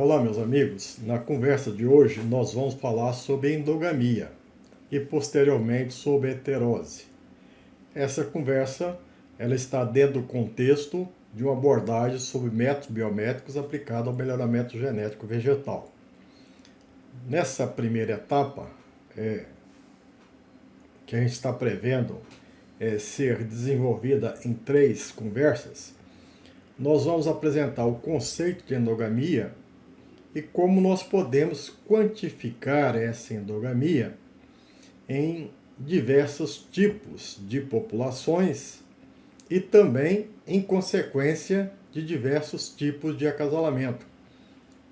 Olá, meus amigos. Na conversa de hoje, nós vamos falar sobre endogamia e, posteriormente, sobre heterose. Essa conversa ela está dentro do contexto de uma abordagem sobre métodos biométricos aplicados ao melhoramento genético vegetal. Nessa primeira etapa, que a gente está prevendo ser desenvolvida em 3 conversas, nós vamos apresentar o conceito de endogamia e como nós podemos quantificar essa endogamia em diversos tipos de populações e também em consequência de diversos tipos de acasalamento,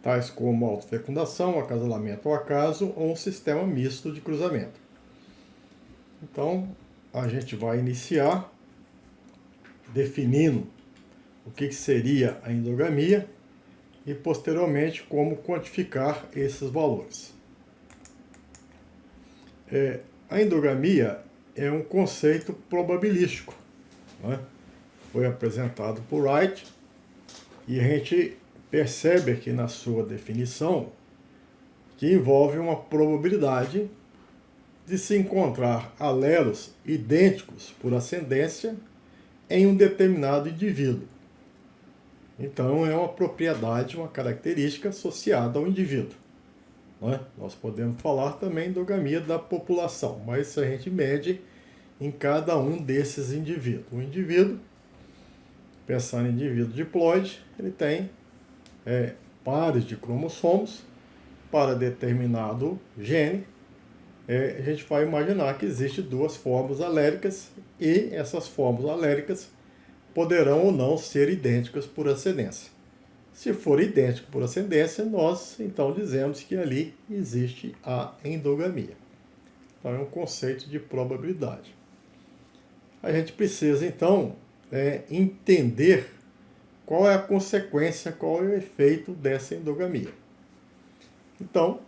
tais como autofecundação, acasalamento ao acaso ou um sistema misto de cruzamento. Então, a gente vai iniciar definindo o que seria a endogamia e, posteriormente, como quantificar esses valores. A endogamia é um conceito probabilístico, né? Foi apresentado por Wright e a gente percebe aqui na sua definição que envolve uma probabilidade de se encontrar alelos idênticos por ascendência em um determinado indivíduo. Então, é uma propriedade, uma característica associada ao indivíduo. Né? Nós podemos falar também endogamia da população, mas a gente mede em cada um desses indivíduos. O indivíduo, pensando em indivíduo diploide, ele tem pares de cromossomos para determinado gene. A gente vai imaginar que existem 2 formas alélicas e essas formas alélicas poderão ou não ser idênticas por ascendência. Se for idêntico por ascendência, nós então dizemos que ali existe a endogamia. Então é um conceito de probabilidade. A gente precisa então entender qual é a consequência, qual é o efeito dessa endogamia. Então,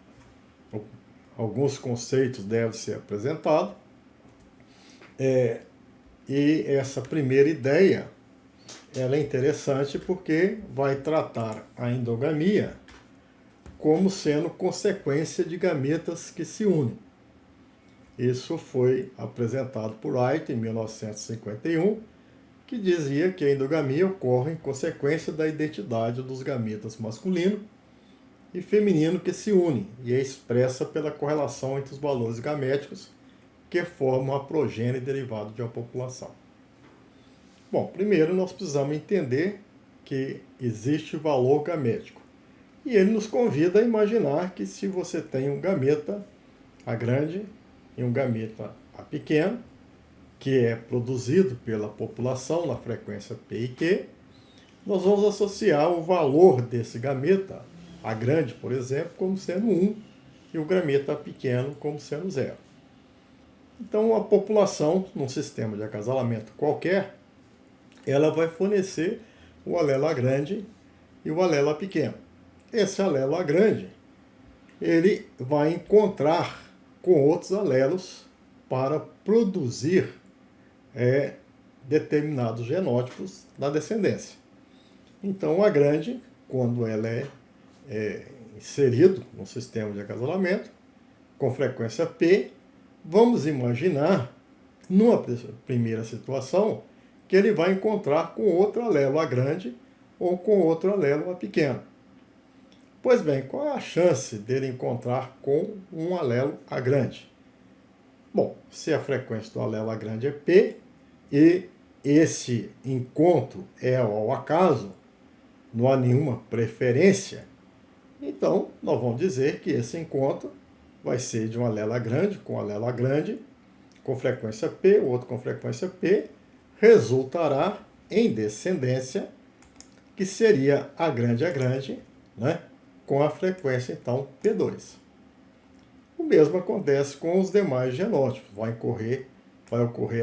alguns conceitos devem ser apresentados e essa primeira ideia ela é interessante porque vai tratar a endogamia como sendo consequência de gametas que se unem. Isso foi apresentado por Wright em 1951, que dizia que a endogamia ocorre em consequência da identidade dos gametas masculino e feminino que se unem e é expressa pela correlação entre os valores gaméticos que formam a progênie derivada de uma população. Bom, primeiro nós precisamos entender que existe o valor gamético. E ele nos convida a imaginar que se você tem um gameta A grande e um gameta A pequeno, que é produzido pela população na frequência P e Q, nós vamos associar o valor desse gameta A grande, por exemplo, como sendo 1 e o gameta A pequeno como sendo 0. Então, a população, num sistema de acasalamento qualquer, ela vai fornecer o alelo A grande e o alelo A pequeno. Esse alelo A grande, ele vai encontrar com outros alelos para produzir determinados genótipos na descendência. Então, o A grande, quando ela é inserido no sistema de acasalamento, com frequência P, vamos imaginar, numa primeira situação, que ele vai encontrar com outro alelo A grande ou com outro alelo A pequeno. Pois bem, qual é a chance dele encontrar com um alelo A grande? Bom, se a frequência do alelo A grande é P e esse encontro é ao acaso, não há nenhuma preferência, então nós vamos dizer que esse encontro vai ser de um alelo A grande com alelo A grande, com frequência P, o outro com frequência P, resultará em descendência, que seria A grande, né, com a frequência, então, P2. O mesmo acontece com os demais genótipos. Vai ocorrer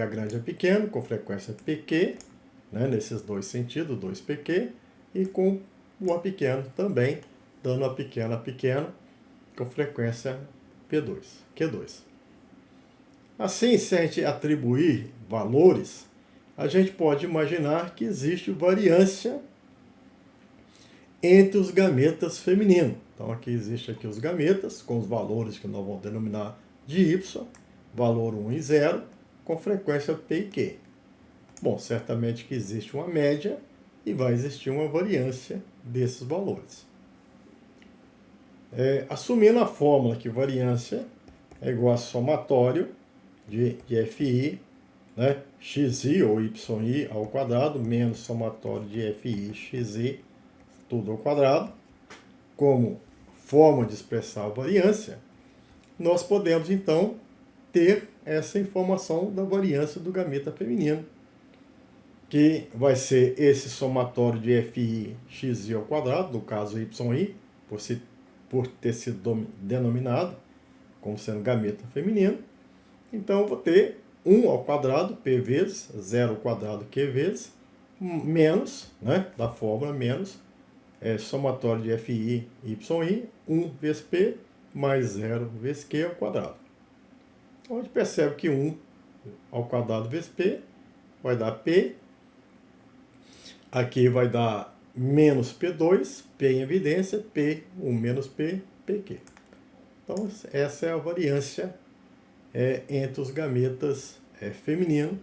A grande A pequeno, com frequência PQ, né, nesses 2 sentidos, 2PQ, e com o A pequeno também, dando A pequeno, com frequência P2, Q2. Assim, se a gente atribuir valores, a gente pode imaginar que existe variância entre os gametas femininos. Então aqui existe aqui os gametas com os valores que nós vamos denominar de Y, valor 1 e 0, com frequência P e Q. Bom, certamente que existe uma média e vai existir uma variância desses valores. Assumindo a fórmula que variância é igual a somatório de FI, né, xi ou yi ao quadrado, menos somatório de FI, xi, tudo ao quadrado, como forma de expressar a variância, nós podemos, então, ter essa informação da variância do gameta feminino, que vai ser esse somatório de FI, xi ao quadrado, no caso yi, por ter sido denominado como sendo gameta feminino. Então, eu vou ter 1 ao quadrado, P vezes, 0 ao quadrado, Q vezes, menos, né, da fórmula, menos, somatório de FI, YI, 1 vezes P, mais 0 vezes Q ao quadrado. Então, a gente percebe que 1 ao quadrado vezes P vai dar P, aqui vai dar menos P2, P em evidência, P, 1 menos P, PQ. Então, essa é a variância entre os gametas femininos,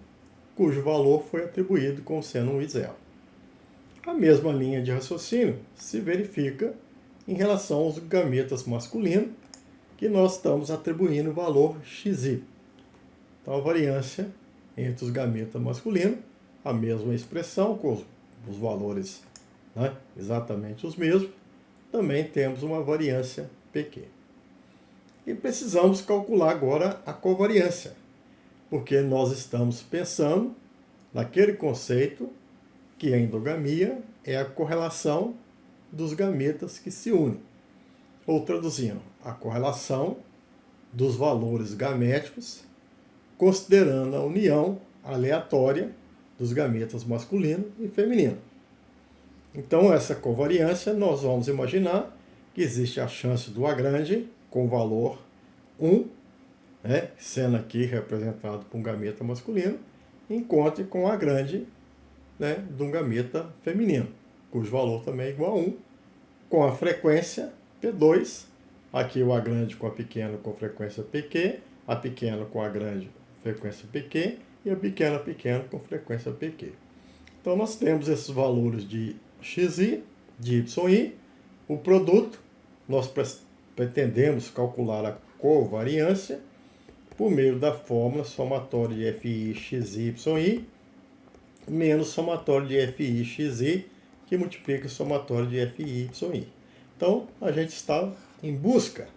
cujo valor foi atribuído como sendo 1 e 0. A mesma linha de raciocínio se verifica em relação aos gametas masculinos, que nós estamos atribuindo o valor xi. Então, a variância entre os gametas masculinos, a mesma expressão, com os valores, né, exatamente os mesmos, também temos uma variância PQ. E precisamos calcular agora a covariância, porque nós estamos pensando naquele conceito que a endogamia é a correlação dos gametas que se unem. Ou traduzindo, a correlação dos valores gaméticos, considerando a união aleatória dos gametas masculino e feminino. Então, essa covariância, nós vamos imaginar que existe a chance do A grande com o valor 1, né, sendo aqui representado por um gameta masculino, encontre com A grande, né, de um gameta feminino, cujo valor também é igual a 1, com a frequência P2, aqui o A grande com a pequena com frequência PQ, a pequena com a grande frequência PQ e a pequena com frequência PQ. Então, nós temos esses valores de xi, de yi, o produto, nós pretendemos calcular a covariância por meio da fórmula somatório de FI, xi, yi, menos somatório de FI, xi, que multiplica o somatório de FI, yi. Então, a gente está em busca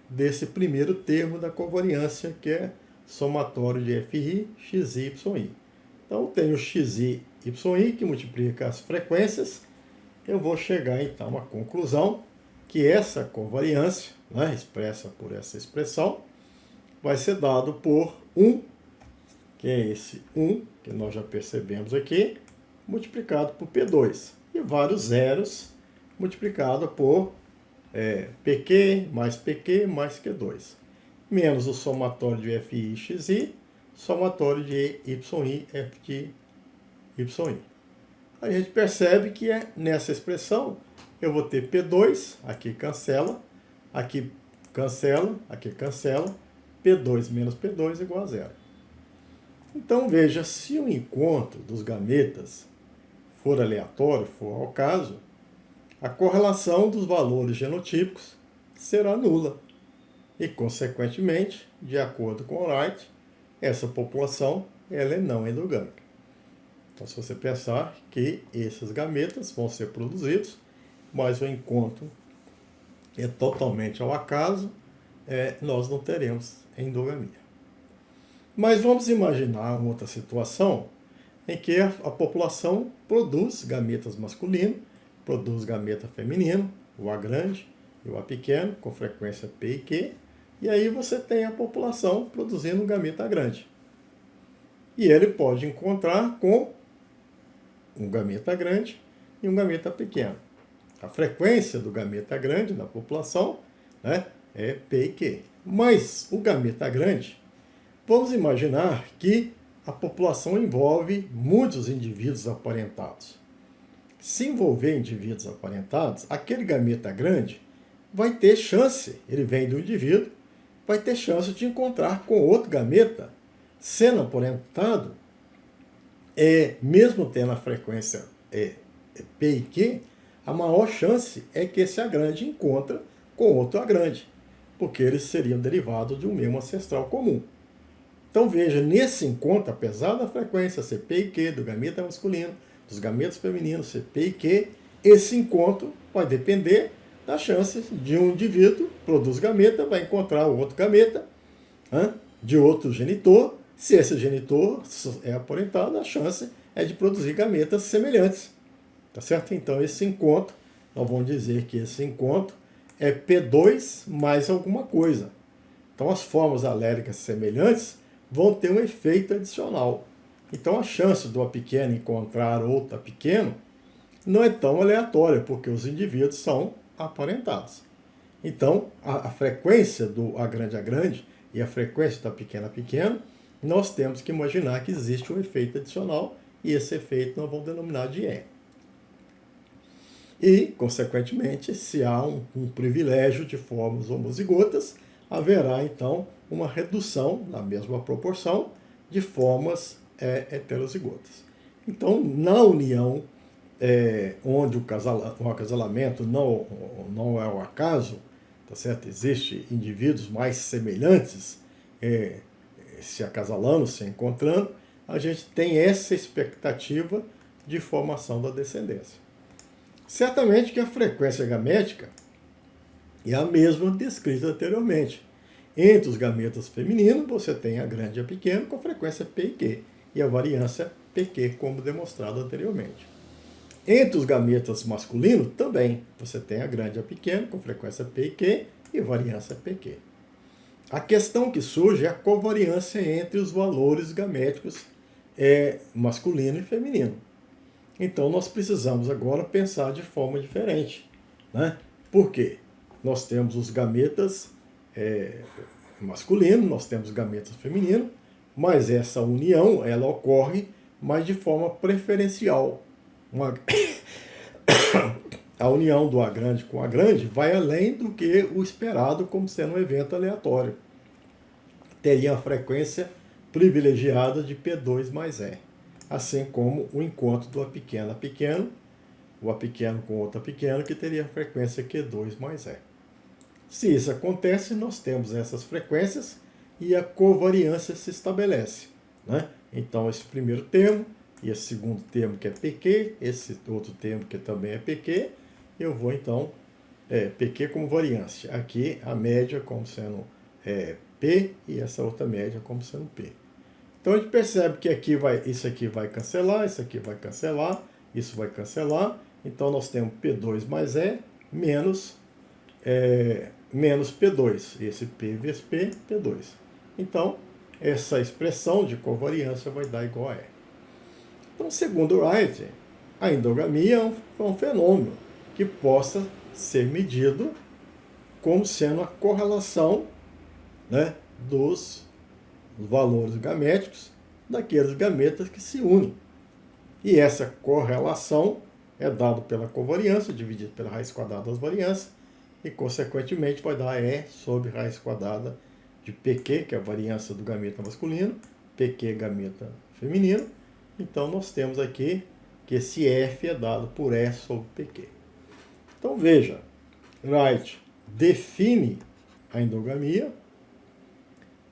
desse primeiro termo da covariância, que é somatório de FI, xi, yi. Então, tenho xi, yi, que multiplica as frequências. Eu vou chegar, então, à conclusão que essa covariância, né, expressa por essa expressão, vai ser dado por 1, que é esse 1, que nós já percebemos aqui, multiplicado por P2. E vários zeros multiplicado por PQ mais Q2. Menos o somatório de FI, xi, somatório de YI, F de YI. A gente percebe que nessa expressão eu vou ter P2, aqui cancela, aqui cancela, P2 menos P2 igual a 0. Então veja, se o encontro dos gametas for aleatório, for ao caso, a correlação dos valores genotípicos será nula. E, consequentemente, de acordo com Wright, essa população ela é não endogâmica. Então, se você pensar que esses gametas vão ser produzidos, mas o encontro é totalmente ao acaso, nós não teremos endogamia. Mas vamos imaginar uma outra situação em que a população produz gametas masculinos, produz gameta feminino, o A grande e o A pequeno, com frequência P e Q, e aí você tem a população produzindo um gameta grande. E ele pode encontrar com um gameta grande e um gameta pequeno. A frequência do gameta grande na população, né, é P e Q. Mas o gameta grande, vamos imaginar que a população envolve muitos indivíduos aparentados. se envolver indivíduos aparentados, aquele gameta grande vai ter chance, ele vem do indivíduo, vai ter chance de encontrar com outro gameta, sendo aparentado, mesmo tendo a frequência P e Q, a maior chance é que esse A grande encontra com outro A grande, porque eles seriam derivados de um mesmo ancestral comum. Então veja, nesse encontro, apesar da frequência ser P e Q do gameta masculino, dos gametas femininos ser P e Q, esse encontro vai depender da chance de um indivíduo produz gameta, vai encontrar o outro gameta de outro genitor. Se esse genitor é aparentado, a chance é de produzir gametas semelhantes. Tá certo? Então esse encontro, nós vamos dizer que esse encontro é P2 mais alguma coisa. Então as formas aléricas semelhantes vão ter um efeito adicional. Então a chance do A pequeno encontrar outro A pequeno não é tão aleatória, porque os indivíduos são aparentados. Então a frequência do A grande e a frequência do A pequeno, nós temos que imaginar que existe um efeito adicional, e esse efeito nós vamos denominar de E. E, consequentemente, se há um privilégio de formas homozigotas, haverá, então, uma redução, na mesma proporção, de formas heterozigotas. Então, na união, onde o acasalamento não é o acaso, tá certo? Existem indivíduos mais semelhantes se acasalando, se encontrando, a gente tem essa expectativa de formação da descendência. Certamente que a frequência gamética é a mesma descrita anteriormente. Entre os gametas femininos, você tem A grande e A pequeno com a frequência P e Q, e a variância PQ, como demonstrado anteriormente. Entre os gametas masculinos, também, você tem A grande e A pequeno com frequência P e Q e variância PQ. A questão que surge é a covariância entre os valores gaméticos masculino e feminino. Então, nós precisamos agora pensar de forma diferente. Né? Por quê? Nós temos os gametas masculinos, nós temos gametas femininos, mas essa união ela ocorre mais de forma preferencial. A união do A grande com A grande vai além do que o esperado como sendo um evento aleatório. Teria a frequência privilegiada de P2 mais E. Assim como o encontro do A pequeno, o A pequeno com outro A pequeno, que teria a frequência Q2 mais E. Se isso acontece, nós temos essas frequências e a covariância se estabelece. Né? Então, esse primeiro termo e esse segundo termo que é PQ, esse outro termo que também é PQ, eu vou então, PQ como variância. Aqui a média como sendo P e essa outra média como sendo P. Então a gente percebe que isso aqui vai cancelar, isso aqui vai cancelar, isso vai cancelar. Então nós temos P2 mais E menos P2. Esse P vezes P, P2. Então essa expressão de covariância vai dar igual a E. Então, segundo Wright, a endogamia é um fenômeno que possa ser medido como sendo a correlação, né, dos valores gaméticos daqueles gametas que se unem. E essa correlação é dada pela covariância, dividida pela raiz quadrada das variâncias, e, consequentemente, vai dar E sobre raiz quadrada de PQ, que é a variância do gameta masculino, PQ gameta feminino. Então, nós temos aqui que esse F é dado por E sobre PQ. Então, veja, Wright define a endogamia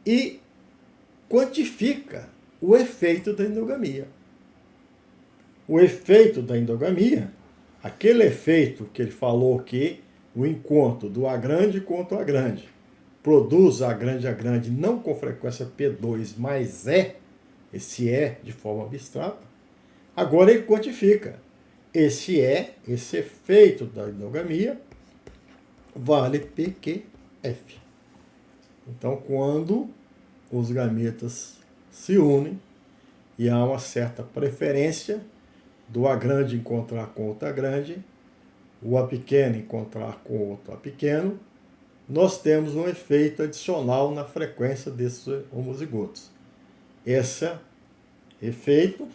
e quantifica o efeito da endogamia. O efeito da endogamia, aquele efeito que ele falou que o encontro do A grande contra o A grande produz A grande não com frequência P2 mais E, esse E de forma abstrata, agora ele quantifica. Esse efeito da endogamia vale PQF. Então, quando os gametas se unem e há uma certa preferência do A grande encontrar com outro A grande, o A pequeno encontrar com outro A pequeno, nós temos um efeito adicional na frequência desses homozigotos. Esse efeito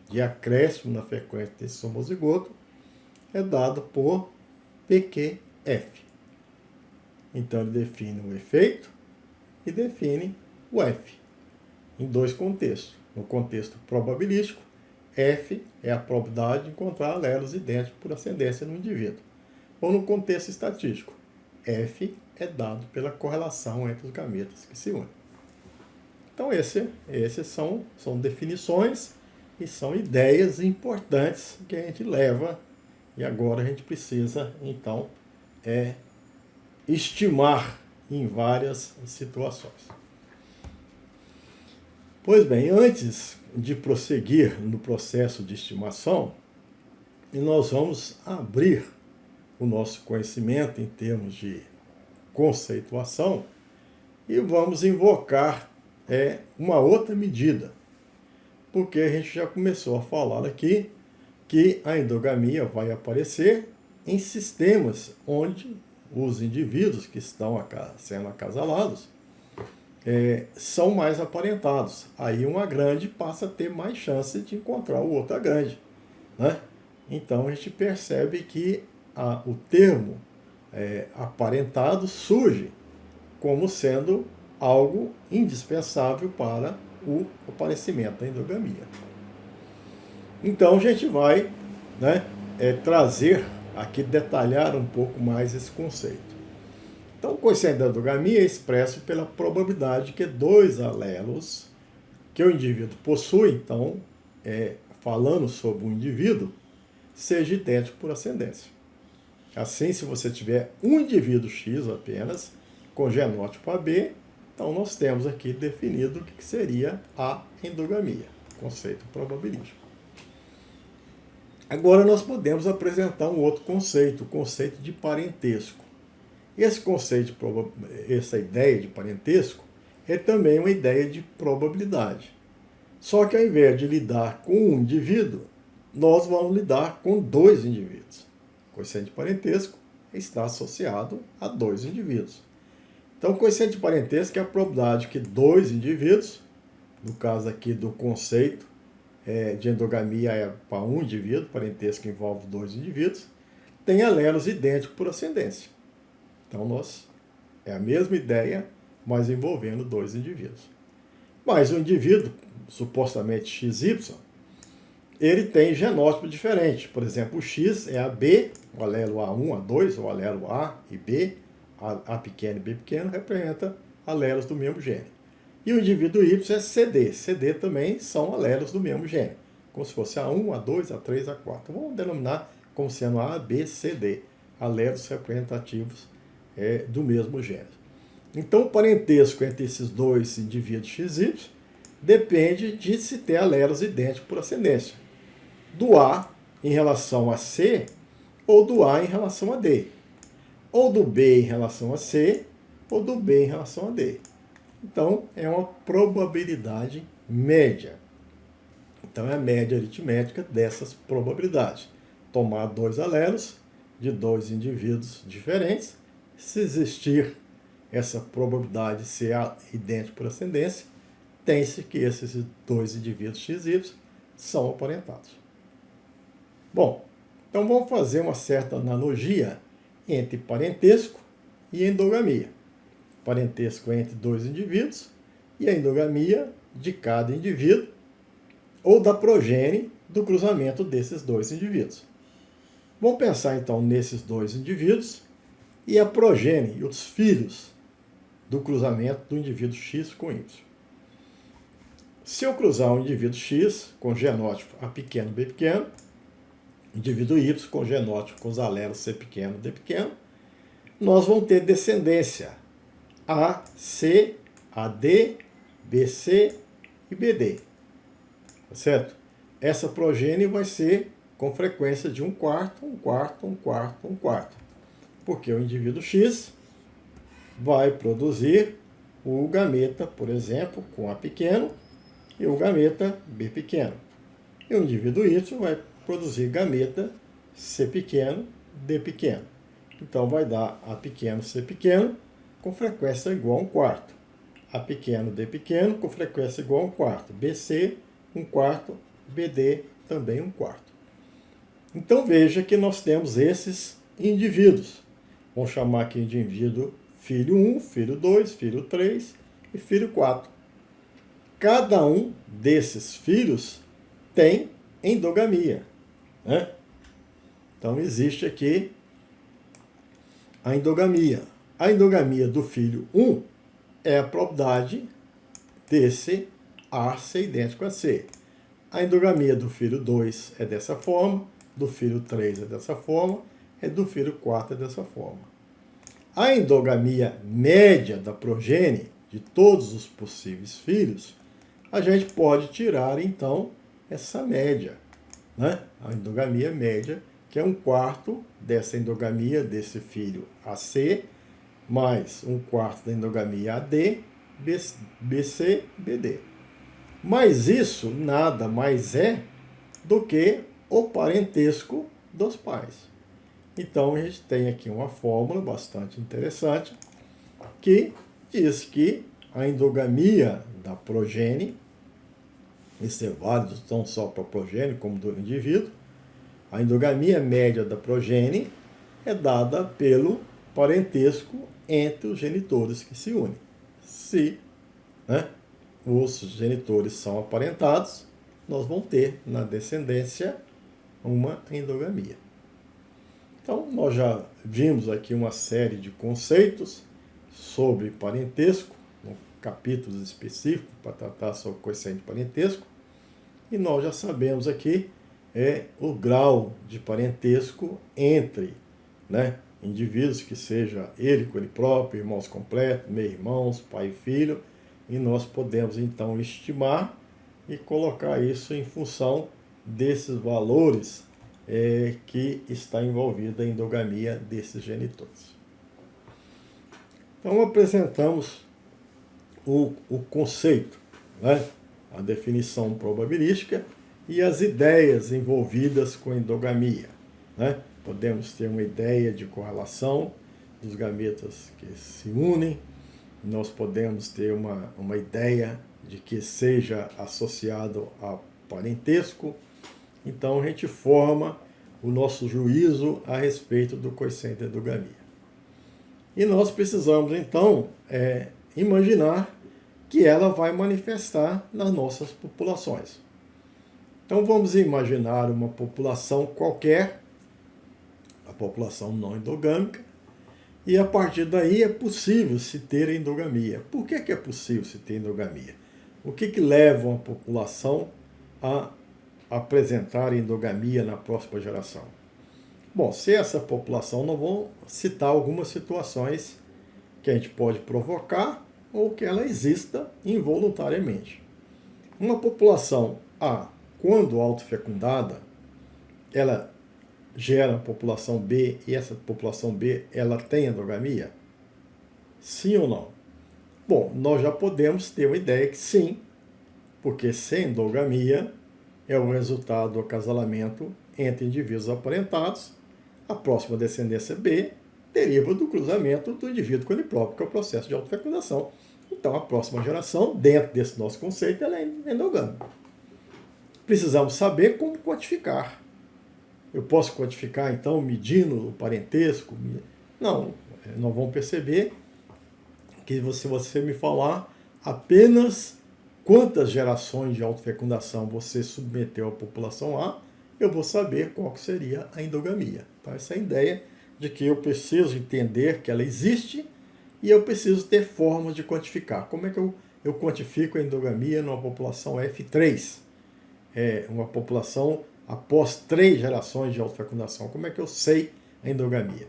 de acréscimo na frequência desse homozigoto é dado por PQF. Então, ele define o efeito e define o F, em dois contextos. No contexto probabilístico, F é a probabilidade de encontrar alelos idênticos por ascendência no indivíduo. Ou no contexto estatístico, F é dado pela correlação entre os gametas que se unem. Então, esses são definições e são ideias importantes que a gente leva e agora a gente precisa, então, estimar em várias situações. Pois bem, antes de prosseguir no processo de estimação, nós vamos abrir o nosso conhecimento em termos de conceituação e vamos invocar uma outra medida, porque a gente já começou a falar aqui que a endogamia vai aparecer em sistemas onde os indivíduos que estão sendo acasalados são mais aparentados. Aí uma grande passa a ter mais chance de encontrar o outra grande, né? Então a gente percebe que o termo aparentado surge como sendo algo indispensável para o aparecimento da endogamia. Então a gente vai trazer aqui, detalhar um pouco mais esse conceito. Então, o coeficiente da endogamia é expresso pela probabilidade que dois alelos que o indivíduo possui, então, falando sobre um indivíduo, seja idêntico por ascendência. Assim, se você tiver um indivíduo X apenas, com genótipo AB, então nós temos aqui definido o que seria a endogamia, conceito probabilístico. Agora nós podemos apresentar um outro conceito, o conceito de parentesco. Essa ideia de parentesco é também uma ideia de probabilidade. Só que ao invés de lidar com um indivíduo, nós vamos lidar com dois indivíduos. O coeficiente de parentesco está associado a dois indivíduos. Então, o coeficiente de parentesco é a probabilidade que dois indivíduos, no caso aqui do conceito de endogamia é para um indivíduo, parentesco envolve dois indivíduos, tem alelos idênticos por ascendência. Então, é a mesma ideia, mas envolvendo dois indivíduos. Mas o indivíduo, supostamente XY, ele tem genótipo diferente. Por exemplo, o X é AB, o alelo A1, A2, o alelo A e B, A pequeno e B pequeno, representa alelos do mesmo gene. E o indivíduo Y é CD. CD também são alelos do mesmo gene, como se fosse A1, A2, A3, A4. Vamos denominar como sendo A, B, C, D, alelos representativos do mesmo gênero. Então, o parentesco entre esses dois indivíduos XY depende de se ter alelos idênticos por ascendência. Do A em relação a C, ou do A em relação a D. Ou do B em relação a C, ou do B em relação a D. Então, é uma probabilidade média. Então, é a média aritmética dessas probabilidades. Tomar dois alelos de dois indivíduos diferentes. Se existir essa probabilidade de ser idêntico por ascendência, tem-se que esses dois indivíduos XY são aparentados. Bom, então vamos fazer uma certa analogia entre parentesco e endogamia. Parentesco entre dois indivíduos e a endogamia de cada indivíduo ou da progênie do cruzamento desses dois indivíduos. Vamos pensar então nesses dois indivíduos e a progênie, os filhos do cruzamento do indivíduo X com Y. Se eu cruzar um indivíduo X com genótipo A pequeno, B pequeno, indivíduo Y com genótipo com os alelos C pequeno, D pequeno, nós vamos ter descendência A, C, AD, BC e BD. Tá certo? Essa progênie vai ser com frequência de 1/4, 1/4, 1/4, 1/4. Porque o indivíduo X vai produzir o gameta, por exemplo, com A pequeno e o gameta B pequeno. E o indivíduo Y vai produzir gameta C pequeno, D pequeno. Então vai dar A pequeno, C pequeno com frequência igual a 1/4. A pequeno, D pequeno com frequência igual a 1/4. BC, 1/4. BD, também 1/4. Então veja que nós temos esses indivíduos. Vamos chamar aqui de indivíduo filho 1, filho 2, filho 3 e filho 4. Cada um desses filhos tem endogamia, né? Então existe aqui a endogamia. A endogamia do filho 1 é a propriedade desse A ser idêntico a C. A endogamia do filho 2 é dessa forma, do filho 3 é dessa forma, e do filho 4 é dessa forma. A endogamia média da progênie de todos os possíveis filhos, a gente pode tirar, então, essa média, né? A endogamia média, que é 1/4 dessa endogamia desse filho AC, mais 1/4 da endogamia AD, BC, BD. Mas isso nada mais é do que o parentesco dos pais. Então, a gente tem aqui uma fórmula bastante interessante que diz que a endogamia da progênie, isso é válido não só para a progênie como do indivíduo, a endogamia média da progênie é dada pelo parentesco entre os genitores que se unem. Se, né, os genitores são aparentados, nós vamos ter na descendência uma endogamia. Então, nós já vimos aqui uma série de conceitos sobre parentesco, capítulos específicos para tratar sobre o coeficiente de parentesco, e nós já sabemos aqui o grau de parentesco entre, né, indivíduos, que seja ele com ele próprio, irmãos completos, meio-irmãos, pai e filho, e nós podemos então estimar e colocar isso em função desses valores que está envolvida a endogamia desses genitores. Então apresentamos o conceito, né, a definição probabilística e as ideias envolvidas com a endogamia, né? Podemos ter uma ideia de correlação dos gametas que se unem, nós podemos ter uma ideia de que seja associado a parentesco. Então a gente forma o nosso juízo a respeito do coeficiente de endogamia. E nós precisamos então imaginar que ela vai manifestar nas nossas populações. Então vamos imaginar uma população qualquer, a população não endogâmica, e a partir daí é possível se ter endogamia. Por que é possível se ter endogamia? O que leva uma população a apresentar endogamia na próxima geração? Bom, se essa população, nós vamos citar algumas situações que a gente pode provocar ou que ela exista involuntariamente. Uma população A, quando autofecundada, ela gera a população B e essa população B, ela tem endogamia? Sim ou não? Bom, nós já podemos ter uma ideia que sim, porque sem endogamia é o resultado do acasalamento entre indivíduos aparentados. A próxima descendência B deriva do cruzamento do indivíduo com ele próprio, que é o processo de autofecundação. Então, a próxima geração, dentro desse nosso conceito, ela é endogâmica. Precisamos saber como quantificar. Eu posso quantificar, então, medindo o parentesco? Não, nós vamos perceber que se você me falar apenas quantas gerações de autofecundação você submeteu à população A, eu vou saber qual que seria a endogamia. Então, essa é a ideia de que eu preciso entender que ela existe e eu preciso ter formas de quantificar. Como é que eu quantifico a endogamia numa população F3? Uma população após 3 gerações de autofecundação. Como é que eu sei a endogamia?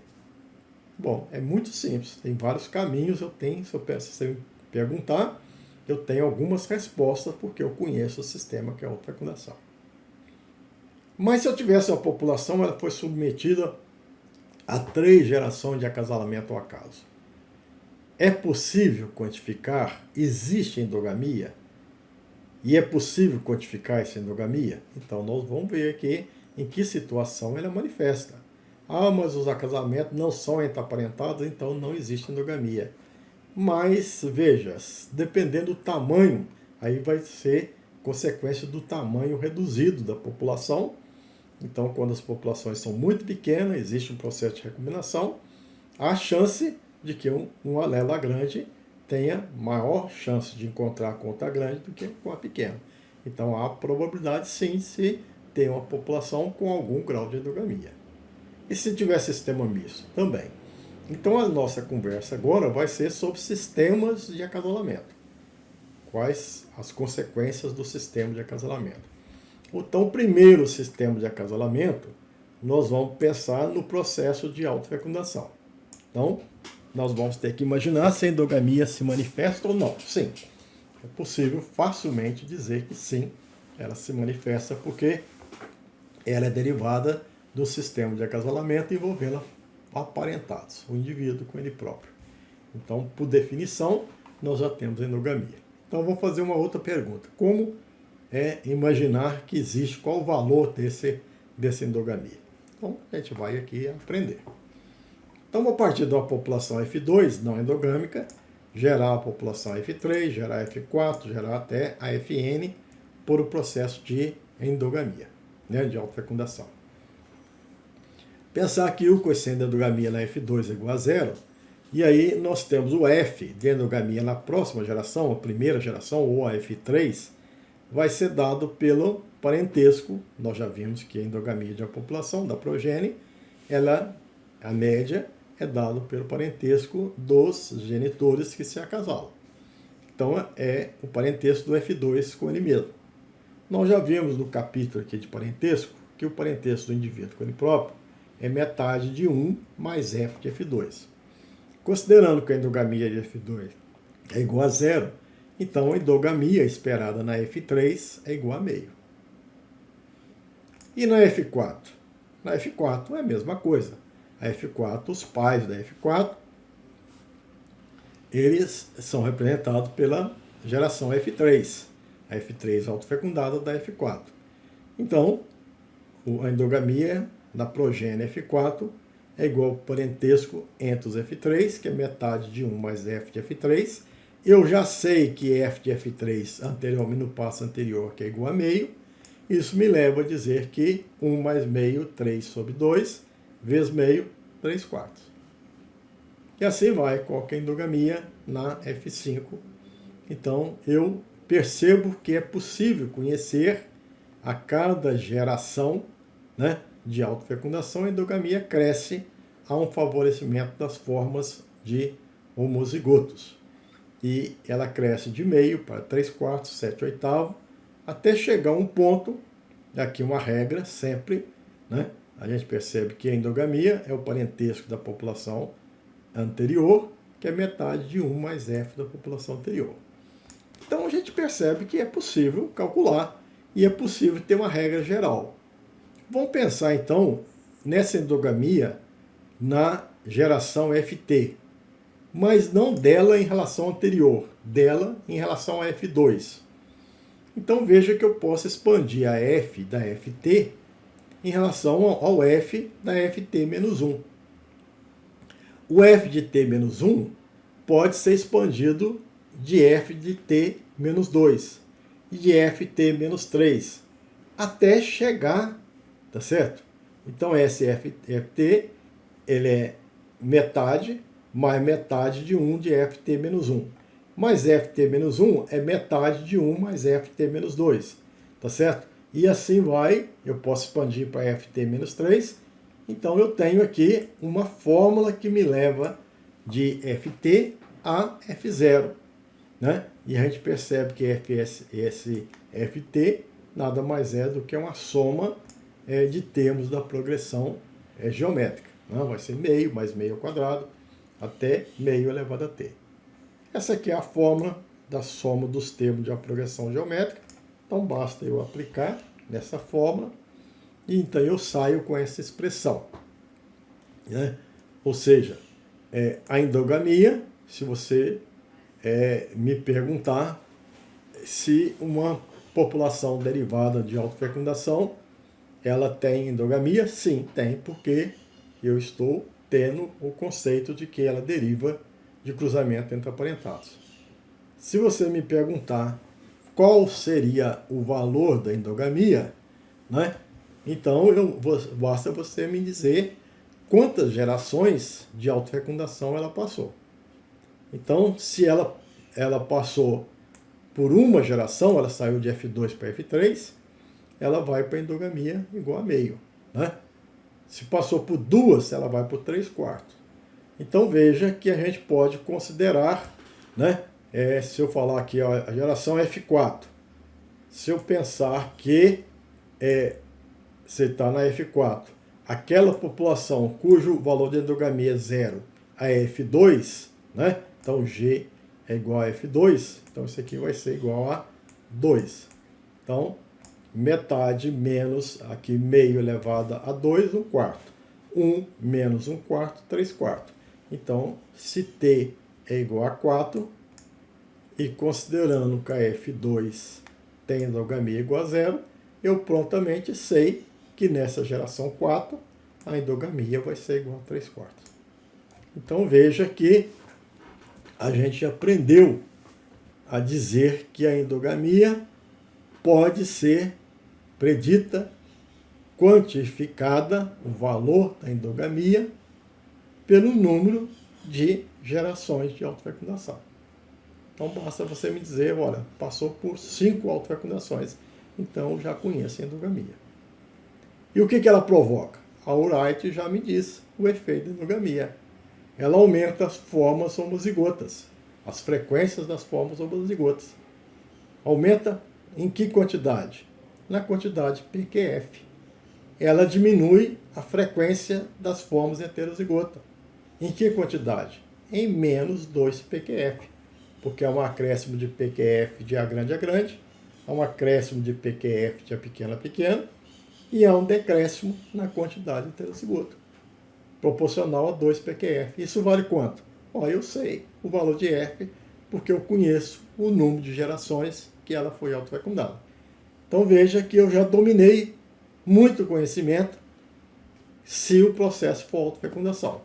Bom, é muito simples. Tem vários caminhos. Se você me perguntar, eu tenho algumas respostas porque eu conheço o sistema que é a autofecundação. Mas se eu tivesse uma população, ela foi submetida a 3 gerações de acasalamento ao acaso. É possível quantificar? Existe endogamia? E é possível quantificar essa endogamia? Então nós vamos ver aqui em que situação ela manifesta. Mas os acasamentos não são entaparentados, então não existe endogamia. Mas, veja, dependendo do tamanho, aí vai ser consequência do tamanho reduzido da população Então, quando as populações são muito pequenas, existe um processo de recombinação, há chance de que um alelo grande tenha maior chance de encontrar com outra grande do que com a pequena. Então, há probabilidade, sim, de se ter uma população com algum grau de endogamia. E se tiver sistema misto? Também. Então, a nossa conversa agora vai ser sobre sistemas de acasalamento. Quais as consequências do sistema de acasalamento? Então, o primeiro sistema de acasalamento, nós vamos pensar no processo de autofecundação. Então, nós vamos ter que imaginar se a endogamia se manifesta ou não. Sim, é possível facilmente dizer que sim, ela se manifesta porque ela é derivada do sistema de acasalamento envolvendo aparentados, o indivíduo com ele próprio. Então, por definição, nós já temos a endogamia. Então, eu vou fazer uma outra pergunta. Como imaginar que existe, qual o valor dessa endogamia? Então, a gente vai aqui aprender. Então, vou partir de uma população F2 não endogâmica, gerar a população F3, gerar F4, gerar até a Fn por o processo de endogamia, né, de autofecundação. Pensar que o coeficiente de endogamia na F2 é igual a zero, e aí nós temos o F de endogamia na próxima geração, a primeira geração, ou a F3, vai ser dado pelo parentesco. Nós já vimos que a endogamia de uma população, da progênie, a média é dado pelo parentesco dos genitores que se acasalam. Então, é o parentesco do F2 com ele mesmo. Nós já vimos no capítulo aqui de parentesco que o parentesco do indivíduo com ele próprio é metade de 1 mais F de F2. Considerando que a endogamia de F2 é igual a zero, então a endogamia esperada na F3 é igual a meio. E na F4? Na F4 é a mesma coisa. A F4, os pais da F4, eles são representados pela geração F3. A F3 autofecundada da F4. Então, a endogamia da progênie F4 é igual ao parentesco entre os F3, que é metade de 1 mais F de F3. Eu já sei que F de F3 anteriormente, no passo anterior, que é igual a meio. Isso me leva a dizer que 1 mais meio, 3 sobre 2, vezes meio, 3 quartos. E assim vai qualquer endogamia na F5. Então, eu percebo que é possível conhecer a cada geração, né, de autofecundação, a endogamia cresce a um favorecimento das formas de homozigotos. E ela cresce de meio para 3 quartos, 7 oitavos, até chegar a um ponto, aqui uma regra sempre, né? A gente percebe que a endogamia é o parentesco da população anterior, que é metade de 1 mais F da população anterior. Então a gente percebe que é possível calcular e é possível ter uma regra geral. Vamos pensar então nessa endogamia na geração FT, mas não dela em relação ao anterior, dela em relação a F2. Então veja que eu posso expandir a F da FT em relação ao F da FT menos 1. O F de T menos 1 pode ser expandido de F de T menos 2 e de FT menos 3 até chegar, tá certo? Então esse FT ele é metade mais metade de 1 de FT menos 1. Mais FT menos 1 é metade de 1 mais FT menos 2. Tá certo? E assim vai, eu posso expandir para FT menos 3. Então eu tenho aqui uma fórmula que me leva de FT a F0. Né? E a gente percebe que esse FT nada mais é do que uma soma de termos da progressão geométrica. Né? Vai ser meio mais meio ao quadrado até meio elevado a t. Essa aqui é a fórmula da soma dos termos de uma progressão geométrica. Então basta eu aplicar nessa fórmula e então eu saio com essa expressão. Né? Ou seja, a endogamia, se você me perguntar se uma população derivada de autofecundação, ela tem endogamia? Sim, tem, porque eu estou tendo o conceito de que ela deriva de cruzamento entre aparentados. Se você me perguntar qual seria o valor da endogamia, né, Então, basta você me dizer quantas gerações de autofecundação ela passou. Então, se ela passou por uma geração, ela saiu de F2 para F3, ela vai para endogamia igual a meio. Né? Se passou por duas, ela vai para 3/4. Então veja que a gente pode considerar, né? Se eu falar aqui, ó, a geração F4, se eu pensar que você está na F4, aquela população cujo valor de endogamia é 0, a F2, né? Então G é igual a F2, então isso aqui vai ser igual a 2. Então, metade menos, aqui meio elevado a 2, 1/4. 1 menos 1/4, 3/4. Então, se T é igual a 4, e considerando que a F2 tem endogamia igual a 0, eu prontamente sei que nessa geração 4, a endogamia vai ser igual a 3/4. Então, veja que a gente aprendeu a dizer que a endogamia pode ser predita, quantificada, o valor da endogamia, pelo número de gerações de autofecundação. Então basta você me dizer, olha, passou por 5 autofecundações, então já conheço a endogamia. E o que ela provoca? A Wright já me disse o efeito da endogamia. Ela aumenta as formas homozigotas, as frequências das formas homozigotas. Aumenta em que quantidade? Na quantidade PQF. Ela diminui a frequência das formas heterozigotas. Em que quantidade? Em menos 2 PQF. Porque é um acréscimo de PQF de A grande a grande, é um acréscimo de PQF de A pequena a pequena, e há um decréscimo na quantidade heterozigota, proporcional a 2 PQF. Isso vale quanto? Eu sei o valor de F, porque eu conheço o número de gerações que ela foi autofecundada. Então veja que eu já dominei muito conhecimento se o processo for autofecundação.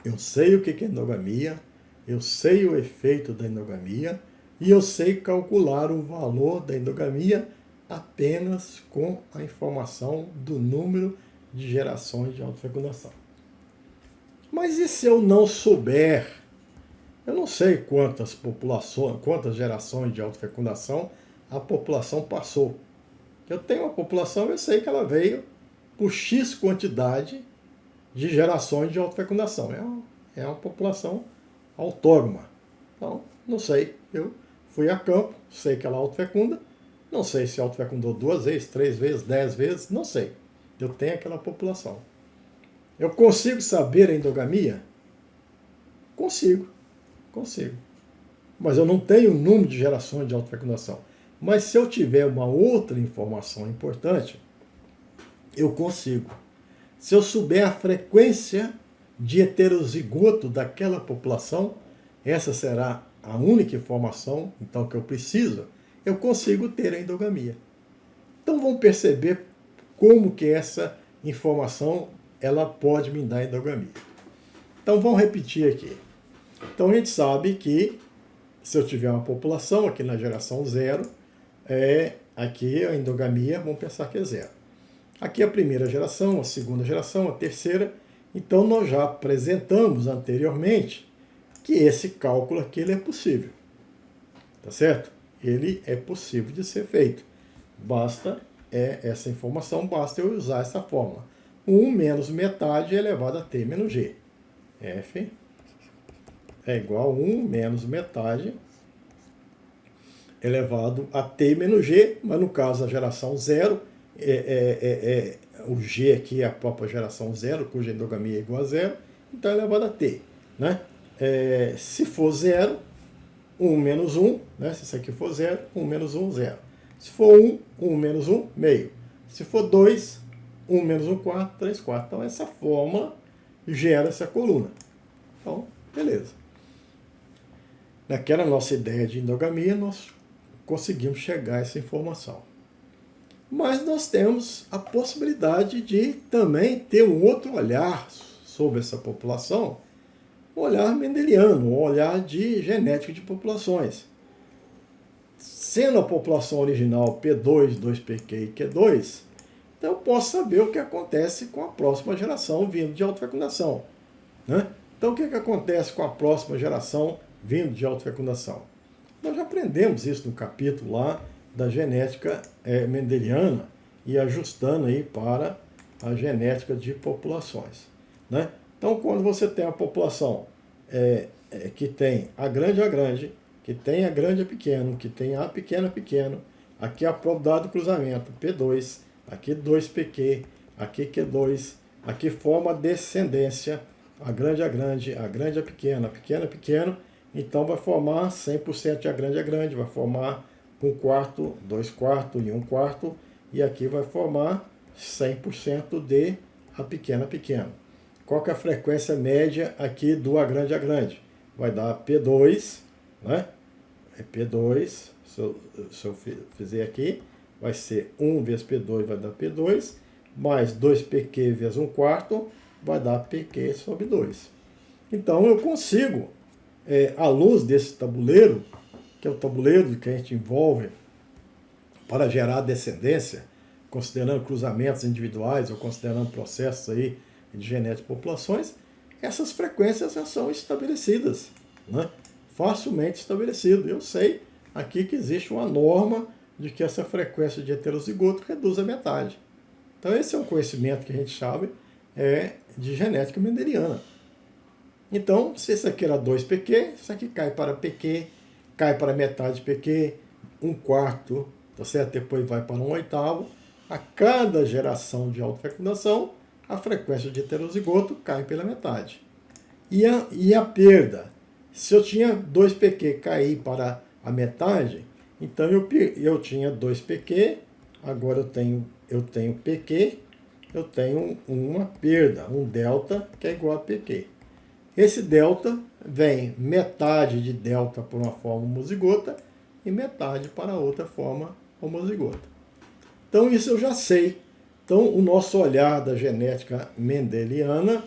Eu sei o que é endogamia, eu sei o efeito da endogamia e eu sei calcular o valor da endogamia apenas com a informação do número de gerações de autofecundação. Mas e se eu não souber? Eu não sei quantas gerações de autofecundação a população passou. Eu tenho uma população, eu sei que ela veio por X quantidade de gerações de autofecundação. É uma população autônoma. Então, não sei. Eu fui a campo, sei que ela autofecunda. Não sei se autofecundou 2 vezes, 3 vezes, 10 vezes, não sei. Eu tenho aquela população. Eu consigo saber a endogamia? Consigo. Mas eu não tenho o número de gerações de autofecundação. Mas se eu tiver uma outra informação importante, eu consigo. Se eu souber a frequência de heterozigoto daquela população, essa será a única informação, então, que eu preciso, eu consigo ter a endogamia. Então vamos perceber como que essa informação ela pode me dar endogamia. Então vamos repetir aqui. Então a gente sabe que se eu tiver uma população aqui na geração 0, aqui a endogamia, vamos pensar que é 0. Aqui a primeira geração, a segunda geração, a terceira. Então nós já apresentamos anteriormente que esse cálculo aqui ele é possível. Tá certo? Ele é possível de ser feito. Basta essa informação, basta eu usar essa fórmula. 1 menos metade elevado a t menos g. F é igual a 1 menos metade elevado a t menos g, mas no caso a geração 0, o g aqui é a própria geração 0, cuja endogamia é igual a 0, então é elevado a t. Né? Se for 0, 1 menos 1, né? Se isso aqui for 0, 1 menos 1, 0. Se for 1, 1 menos 1, meio. Se for 2, 1 menos 1 quarto, 3 quartos. Então essa forma gera essa coluna. Então, beleza. Naquela nossa ideia de endogamia, nós conseguimos chegar a essa informação. Mas nós temos a possibilidade de também ter um outro olhar sobre essa população, um olhar mendeliano, um olhar de genética de populações. Sendo a população original P2, 2PQ e Q2, Então eu posso saber o que acontece com a próxima geração vindo de autofecundação, né? Então o que acontece com a próxima geração vindo de autofecundação? Nós já aprendemos isso no capítulo lá da genética mendeliana e ajustando aí para a genética de populações, né? Então quando você tem a população que tem A grande, que tem A grande a pequeno, que tem A pequeno, aqui a probabilidade do cruzamento, P2, aqui 2PQ, aqui Q2, aqui forma descendência, A grande a pequeno, então vai formar 100% de A grande, vai formar 1/4, 2/4 e 1/4, e aqui vai formar 100% de A pequeno. Qual que é a frequência média aqui do A grande? Vai dar P2, né? É P2, se eu fizer aqui, vai ser 1 vezes P2 vai dar P2, mais 2PQ vezes 1/4 vai dar PQ sobre 2. Então eu consigo, à luz desse tabuleiro, que é o tabuleiro que a gente envolve para gerar descendência, considerando cruzamentos individuais ou considerando processos aí de genética de populações, essas frequências já são estabelecidas, né? Facilmente estabelecido. Eu sei aqui que existe uma norma de que essa frequência de heterozigoto reduz a metade. Então esse é um conhecimento que a gente sabe de genética mendeliana. Então, se esse aqui era 2PQ, isso aqui cai para PQ, cai para metade de PQ, 1/4, tá certo? Depois vai para 1/8. A cada geração de autofecundação, a frequência de heterozigoto cai pela metade. E a perda? Se eu tinha 2PQ cair para a metade, então eu tinha 2PQ, agora eu tenho PQ, eu tenho uma perda, um delta que é igual a PQ. Esse delta vem metade de delta para uma forma homozigota e metade para outra forma homozigota. Então isso eu já sei. Então o nosso olhar da genética mendeliana,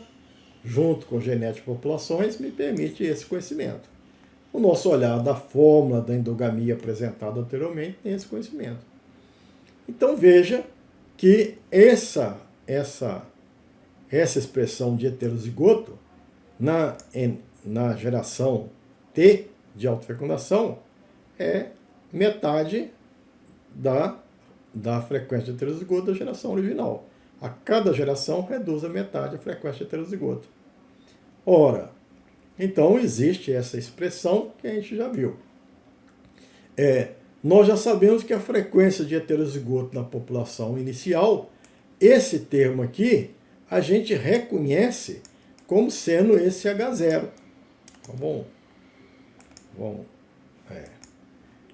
junto com genética de populações, me permite esse conhecimento. O nosso olhar da fórmula da endogamia apresentada anteriormente tem esse conhecimento. Então veja que essa expressão de heterozigoto na geração T de autofecundação é metade da frequência de heterozigoto da geração original. A cada geração reduz a metade a frequência de heterozigoto. Ora, então existe essa expressão que a gente já viu. Nós já sabemos que a frequência de heterozigoto na população inicial, esse termo aqui, a gente reconhece como sendo esse H0. Tá bom?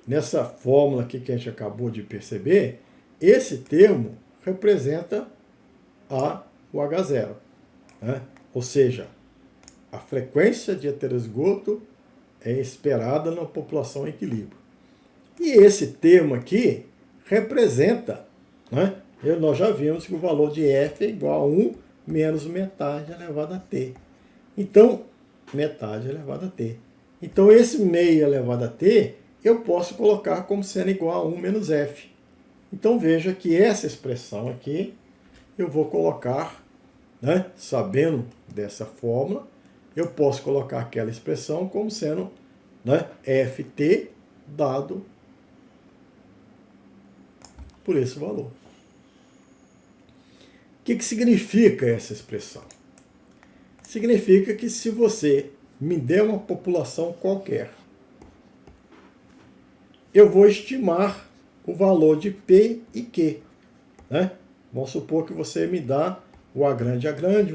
Nessa fórmula aqui que a gente acabou de perceber, esse termo representa o H0. Né? Ou seja, a frequência de heterozigoto é esperada na população em equilíbrio. E esse termo aqui representa, né? Nós já vimos que o valor de F é igual a 1 menos metade elevado a T. Então, metade elevado a T. Então, esse meio elevado a T, eu posso colocar como sendo igual a 1 menos F. Então, veja que essa expressão aqui, eu vou colocar, né, sabendo dessa fórmula, eu posso colocar aquela expressão como sendo, né, Ft dado por esse valor. O que significa essa expressão? Significa que se você me der uma população qualquer, eu vou estimar o valor de P e Q. Né? Vamos supor que você me dá o A grande, o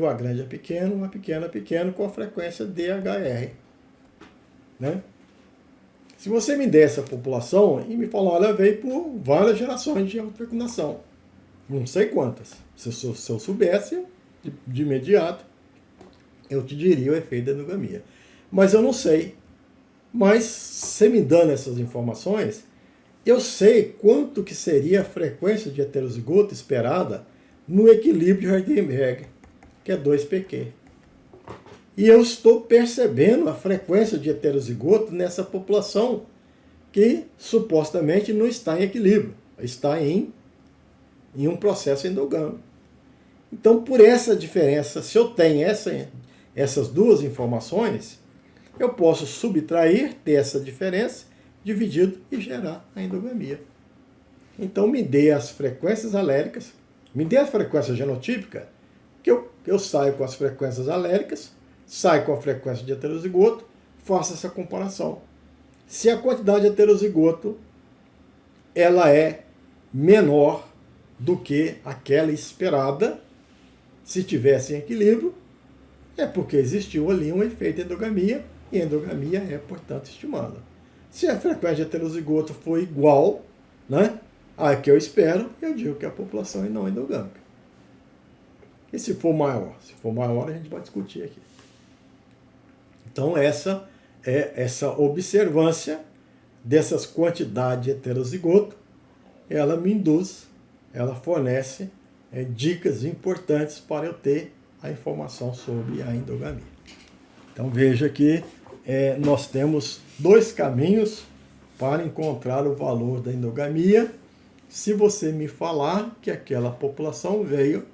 A grande, A pequeno, com a frequência DHR. Né? Se você me der essa população e me falar, olha, veio por várias gerações de autofecundação, não sei quantas. Se eu soubesse, de imediato, eu te diria o efeito da endogamia. Mas eu não sei. Mas, você me dando essas informações, eu sei quanto que seria a frequência de heterozigoto esperada no equilíbrio de Hardy-Wegg, que é 2PQ. E eu estou percebendo a frequência de heterozigoto nessa população que supostamente não está em equilíbrio, está em em um processo endogâmico. Então, por essa diferença, se eu tenho essas duas informações, eu posso subtrair, ter essa diferença, dividido e gerar a endogamia. Então, me dê as frequências aléricas, me dê a frequência genotípica, que eu saio com as frequências aléricas, saio com a frequência de heterozigoto, faço essa comparação. Se a quantidade de heterozigoto ela é menor do que aquela esperada, se tivesse em equilíbrio, é porque existiu ali um efeito de endogamia, e a endogamia é, portanto, estimada. Se a frequência de heterozigoto for igual, né, a que eu espero, eu digo que a população é não endogâmica. E se for maior a gente vai discutir aqui. Então essa é essa observância dessas quantidades de heterozigoto, ela me induz, ela fornece dicas importantes para eu ter a informação sobre a endogamia. Então veja que nós temos dois caminhos para encontrar o valor da endogamia, se você me falar que aquela população veio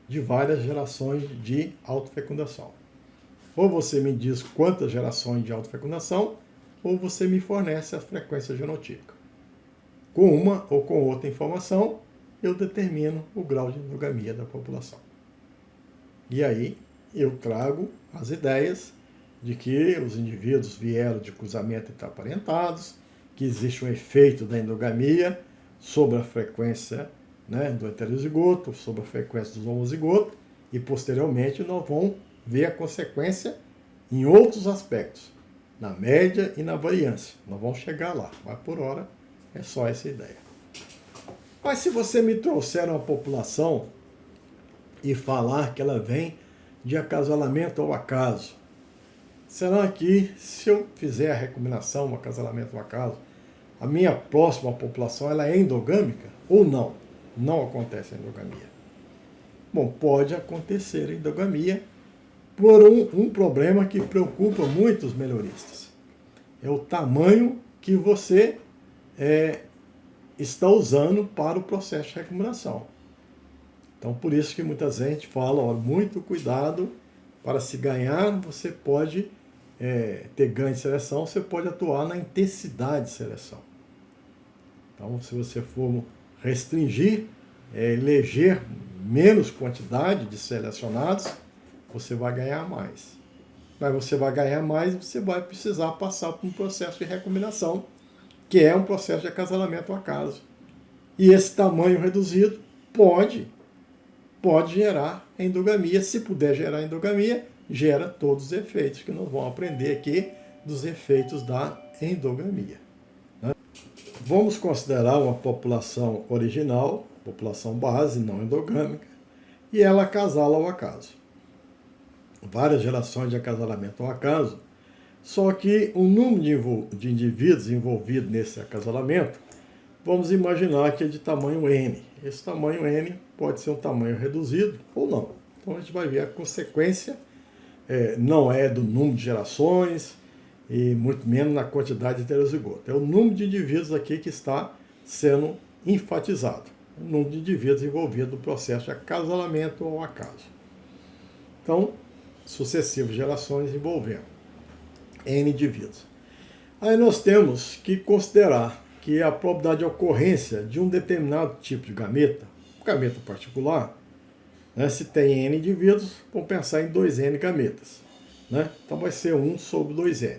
de várias gerações de autofecundação. Ou você me diz quantas gerações de autofecundação, ou você me fornece a frequência genotípica. Com uma ou com outra informação, eu determino o grau de endogamia da população. E aí eu trago as ideias de que os indivíduos vieram de cruzamento intraparentados, que existe um efeito da endogamia sobre a frequência, né, do heterozigoto, sobre a frequência dos homozigotos, e posteriormente nós vamos ver a consequência em outros aspectos, na média e na variância. Nós vamos chegar lá, mas por hora é só essa ideia. Mas se você me trouxer uma população e falar que ela vem de acasalamento ao acaso, será que se eu fizer a recombinação, um acasalamento ao acaso, a minha próxima população ela é endogâmica ou não? Não acontece a endogamia. Bom, pode acontecer a endogamia por um problema que preocupa muitos melhoristas. É o tamanho que você está usando para o processo de recombinação. Então, por isso que muita gente fala, ó, muito cuidado, para se ganhar, você pode ter ganho de seleção, você pode atuar na intensidade de seleção. Então, se você for restringir, eleger menos quantidade de selecionados, você vai ganhar mais. Mas você vai ganhar mais e você vai precisar passar por um processo de recombinação, que é um processo de acasalamento ao acaso. E esse tamanho reduzido pode gerar endogamia. Se puder gerar endogamia, gera todos os efeitos que nós vamos aprender aqui dos efeitos da endogamia. Né? Vamos considerar uma população original, população base, não endogâmica, e ela acasala ao acaso. Várias gerações de acasalamento ao acaso, só que o número de indivíduos envolvidos nesse acasalamento, vamos imaginar que é de tamanho N. Esse tamanho N pode ser um tamanho reduzido ou não. Então a gente vai ver a consequência, não é do número de gerações e muito menos na quantidade de heterozigoto. É o número de indivíduos aqui que está sendo enfatizado. O número de indivíduos envolvidos no processo de acasalamento ao acaso. Então, sucessivas gerações envolvendo N indivíduos. Aí nós temos que considerar que a probabilidade de ocorrência de um determinado tipo de gameta, um gameta particular, né, se tem N indivíduos, vamos pensar em 2N gametas. Né? Então vai ser 1 sobre 2N.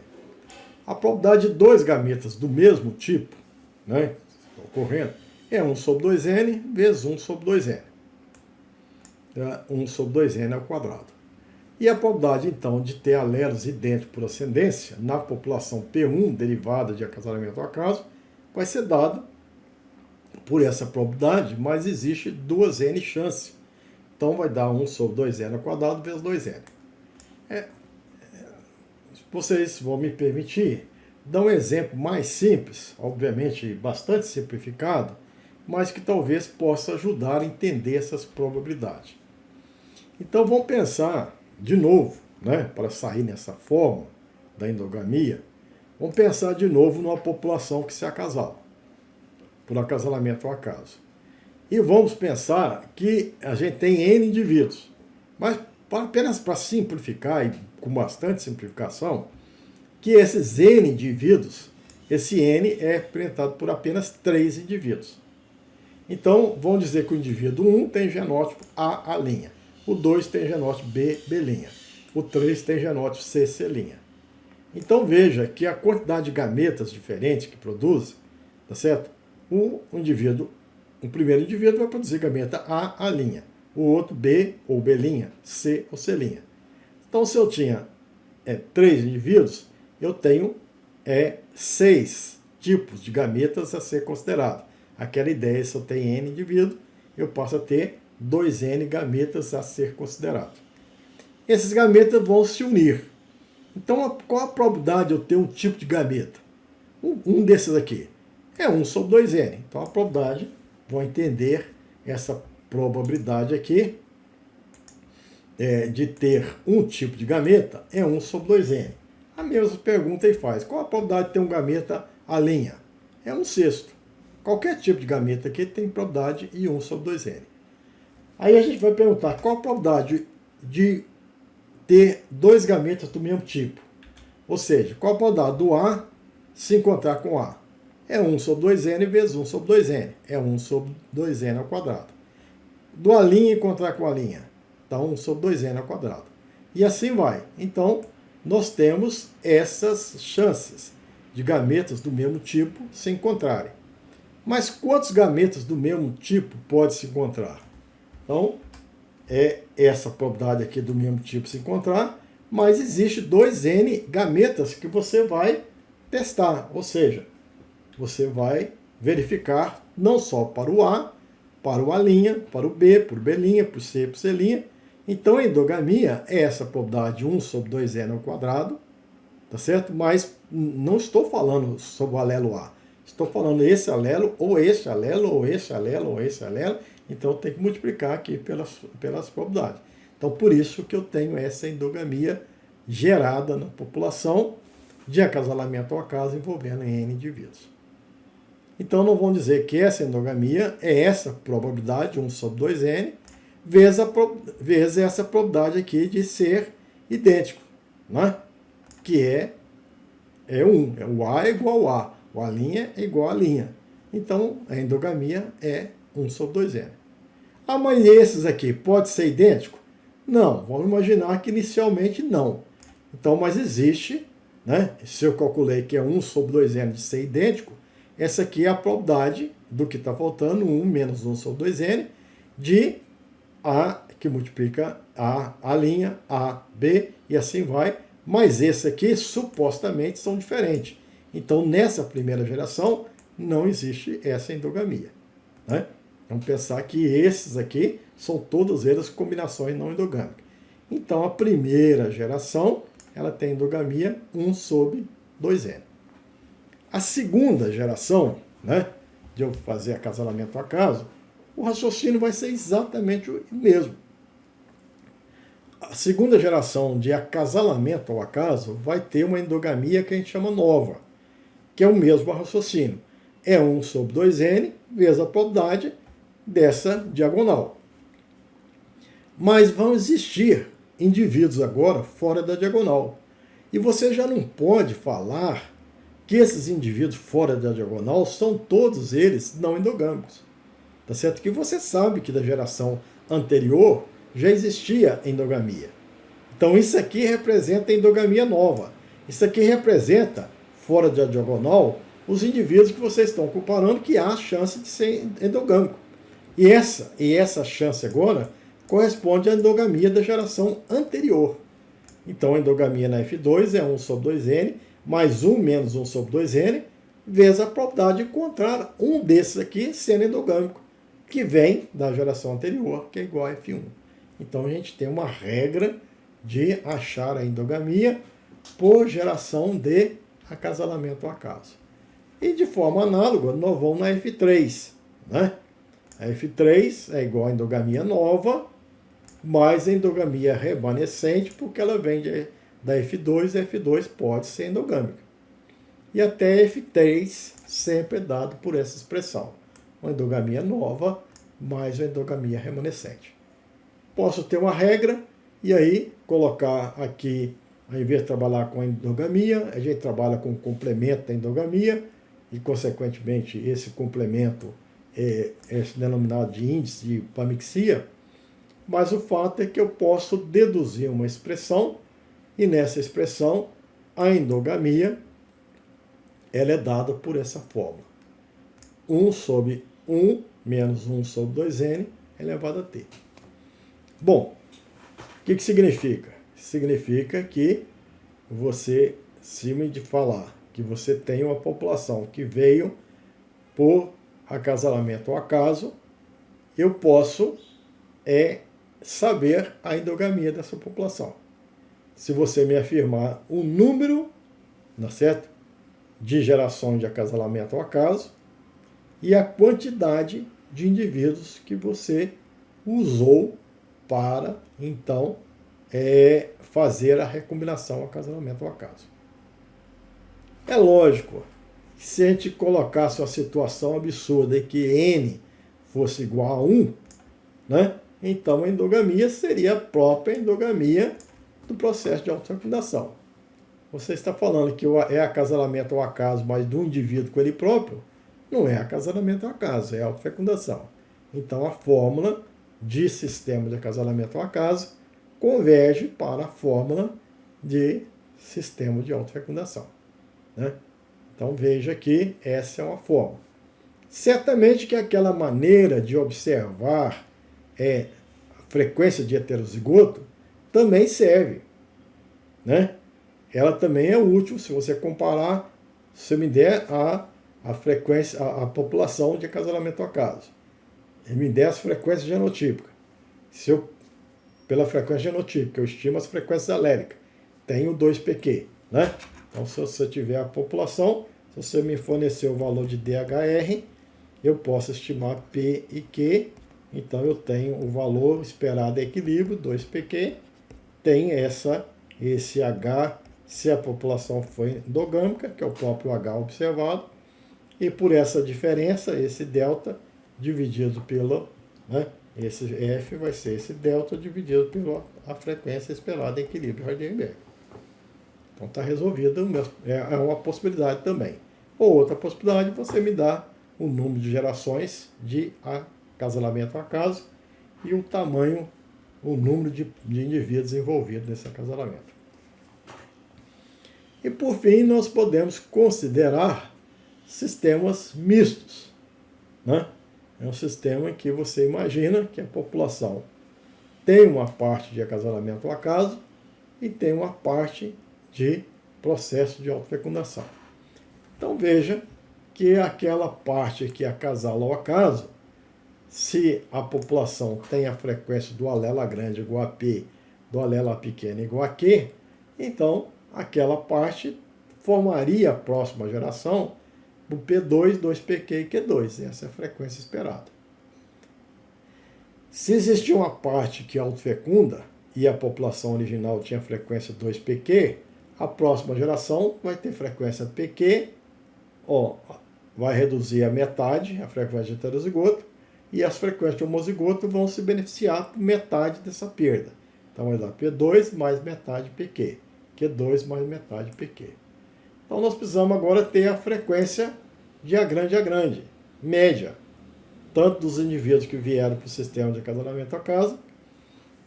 A probabilidade de 2 gametas do mesmo tipo, né, ocorrendo, é 1 sobre 2N vezes 1 sobre 2N. 1 sobre 2N ao quadrado. E a probabilidade, então, de ter alelos idênticos por ascendência na população P1, derivada de acasalamento ao acaso, vai ser dada por essa probabilidade, mas existe 2N chances. Então vai dar 1 sobre 2N ao quadrado vezes 2N. Vocês vão me permitir dar um exemplo mais simples, obviamente bastante simplificado, mas que talvez possa ajudar a entender essas probabilidades. Então vamos pensar de novo, né, para sair nessa forma da endogamia, vamos pensar de novo numa população que se acasala, por acasalamento ao acaso. E vamos pensar que a gente tem N indivíduos. Mas apenas para simplificar, e com bastante simplificação, que esses N indivíduos, esse N é representado por apenas 3 indivíduos. Então, vamos dizer que o indivíduo 1 tem genótipo A', o 2 tem genótipo B', o 3 tem genótipo C'. Então, veja que a quantidade de gametas diferentes que produz, tá certo? O primeiro indivíduo vai produzir gameta A', o outro B ou B', C ou C'. Então, se eu tinha 3 indivíduos, eu tenho 6 tipos de gametas a ser considerado. Aquela ideia, se eu tenho N indivíduos, eu passo a ter 2N gametas a ser considerado. Esses gametas vão se unir. Então, qual a probabilidade de eu ter um tipo de gameta? Um desses aqui é 1 sobre 2N. Então, a probabilidade, vou entender essa probabilidade aqui de ter um tipo de gameta é 1 sobre 2N. A mesma pergunta aí faz. Qual a probabilidade de ter um gameta A'? É 1/6. Qualquer tipo de gameta aqui tem probabilidade de 1 sobre 2N. Aí a gente vai perguntar qual a probabilidade de ter 2 gametas do mesmo tipo. Ou seja, qual a probabilidade do A se encontrar com A? É 1 sobre 2N vezes 1 sobre 2N. É 1 sobre 2N ao quadrado. Do A' encontrar com A', dá 1 sobre 2N ao quadrado. E assim vai. Então, nós temos essas chances de gametas do mesmo tipo se encontrarem. Mas quantos gametas do mesmo tipo pode se encontrar? Então, é essa probabilidade aqui do mesmo tipo se encontrar, mas existe 2N gametas que você vai testar. Ou seja, você vai verificar não só para o A, para o A', para o B, para o B', para o C, para o C'. Então, a endogamia é essa probabilidade de 1 sobre 2N ao quadrado, tá certo? Mas não estou falando sobre o alelo A. Estou falando esse alelo, ou esse alelo, ou esse alelo, ou esse alelo. Então, tem que multiplicar aqui pelas probabilidades. Então, por isso que eu tenho essa endogamia gerada na população de acasalamento ao acaso envolvendo N indivíduos. Então, não vamos dizer que essa endogamia é essa probabilidade, 1 sobre 2N, vezes essa probabilidade aqui de ser idêntico, né? Que é 1. O A é igual ao A. O A' é igual a A'. Então, a endogamia é 1 sobre 2N. Ah, mas esses aqui pode ser idêntico? Não, vamos imaginar que inicialmente não. Então, mas existe, né? Se eu calculei que é 1 sobre 2N de ser idêntico, essa aqui é a probabilidade do que está faltando, 1 menos 1 sobre 2N, de A, que multiplica A', A, B, e assim vai. Mas esse aqui, supostamente, são diferentes. Então, nessa primeira geração, não existe essa endogamia, né? Vamos pensar que esses aqui são todas elas combinações não endogâmicas. Então, a primeira geração, ela tem endogamia 1 sobre 2N. A segunda geração, né, de eu fazer acasalamento ao acaso, o raciocínio vai ser exatamente o mesmo. A segunda geração de acasalamento ao acaso vai ter uma endogamia que a gente chama nova, que é o mesmo raciocínio. É 1 sobre 2N vezes a probabilidade dessa diagonal. Mas vão existir indivíduos agora fora da diagonal. E você já não pode falar que esses indivíduos fora da diagonal são todos eles não endogâmicos. Tá certo? Que você sabe que da geração anterior já existia endogamia. Então isso aqui representa a endogamia nova. Isso aqui representa, fora da diagonal, os indivíduos que vocês estão comparando que há chance de ser endogâmico. E essa chance agora corresponde à endogamia da geração anterior. Então a endogamia na F2 é 1 sobre 2N, mais 1 menos 1 sobre 2N, vezes a probabilidade de encontrar um desses aqui sendo endogâmico, que vem da geração anterior, que é igual a F1. Então a gente tem uma regra de achar a endogamia por geração de acasalamento ao acaso. E de forma análoga, nós vamos na F3, né? A F3 é igual a endogamia nova, mais a endogamia remanescente, porque ela vem da F2, e F2 pode ser endogâmica. E até F3 sempre é dado por essa expressão. Uma endogamia nova mais a endogamia remanescente. Posso ter uma regra e aí colocar aqui, ao invés de trabalhar com a endogamia, a gente trabalha com o complemento da endogamia e, consequentemente, esse complemento é denominado de índice de pamixia, mas o fato é que eu posso deduzir uma expressão e nessa expressão a endogamia ela é dada por essa fórmula. 1 sobre 1 menos 1 sobre 2n elevado a t. Bom, o que significa? Significa que você, se me falar que você tem uma população que veio por acasalamento ao acaso, eu posso saber a endogamia dessa população. Se você me afirmar o número, não é certo? De gerações de acasalamento ao acaso e a quantidade de indivíduos que você usou para, então, fazer a recombinação acasalamento ao acaso. É lógico, se a gente colocasse uma situação absurda em que n fosse igual a 1, né? Então a endogamia seria a própria endogamia do processo de autofecundação. Você está falando que é acasalamento ao acaso, mas do indivíduo com ele próprio, não é acasalamento ao acaso, é autofecundação. Então a fórmula de sistema de acasalamento ao acaso converge para a fórmula de sistema de autofecundação, né? Então veja que essa é uma fórmula. Certamente que aquela maneira de observar a frequência de heterozigoto também serve, né? Ela também é útil se você comparar, se me der a frequência, a população de acasalamento ao acaso. E me der as frequências genotípicas. Se eu, pela frequência genotípica, eu estimo as frequências aléricas, tenho 2pq, né? Então, se você tiver a população, se você me fornecer o valor de DHR, eu posso estimar P e Q. Então, eu tenho o valor esperado de equilíbrio, 2pq, tem esse H, se a população foi endogâmica, que é o próprio H observado, e por essa diferença, esse delta dividido pelo, né, esse F vai ser esse delta dividido pela frequência esperada em equilíbrio Heisenberg. Então está resolvido, é uma possibilidade também. Ou outra possibilidade, você me dá o número de gerações de acasalamento ao acaso e o tamanho, o número de indivíduos envolvidos nesse acasalamento. E por fim, nós podemos considerar sistemas mistos, né? É um sistema em que você imagina que a população tem uma parte de acasalamento ao acaso e tem uma parte de processo de autofecundação. Então veja que aquela parte que acasala ao acaso, se a população tem a frequência do alelo A grande igual a P, do alelo A pequeno igual a Q, então aquela parte formaria a próxima geração do P2, 2pq e Q2. Essa é a frequência esperada. Se existir uma parte que autofecunda e a população original tinha frequência 2pq, a próxima geração vai ter frequência pq, vai reduzir a metade a frequência de heterozigoto, e as frequências de homozigoto vão se beneficiar por metade dessa perda. Então vai dar P2 mais metade pq, Q2 mais metade pq. Então nós precisamos agora ter a frequência de A grande, média, tanto dos indivíduos que vieram para o sistema de acasalamento ao acaso,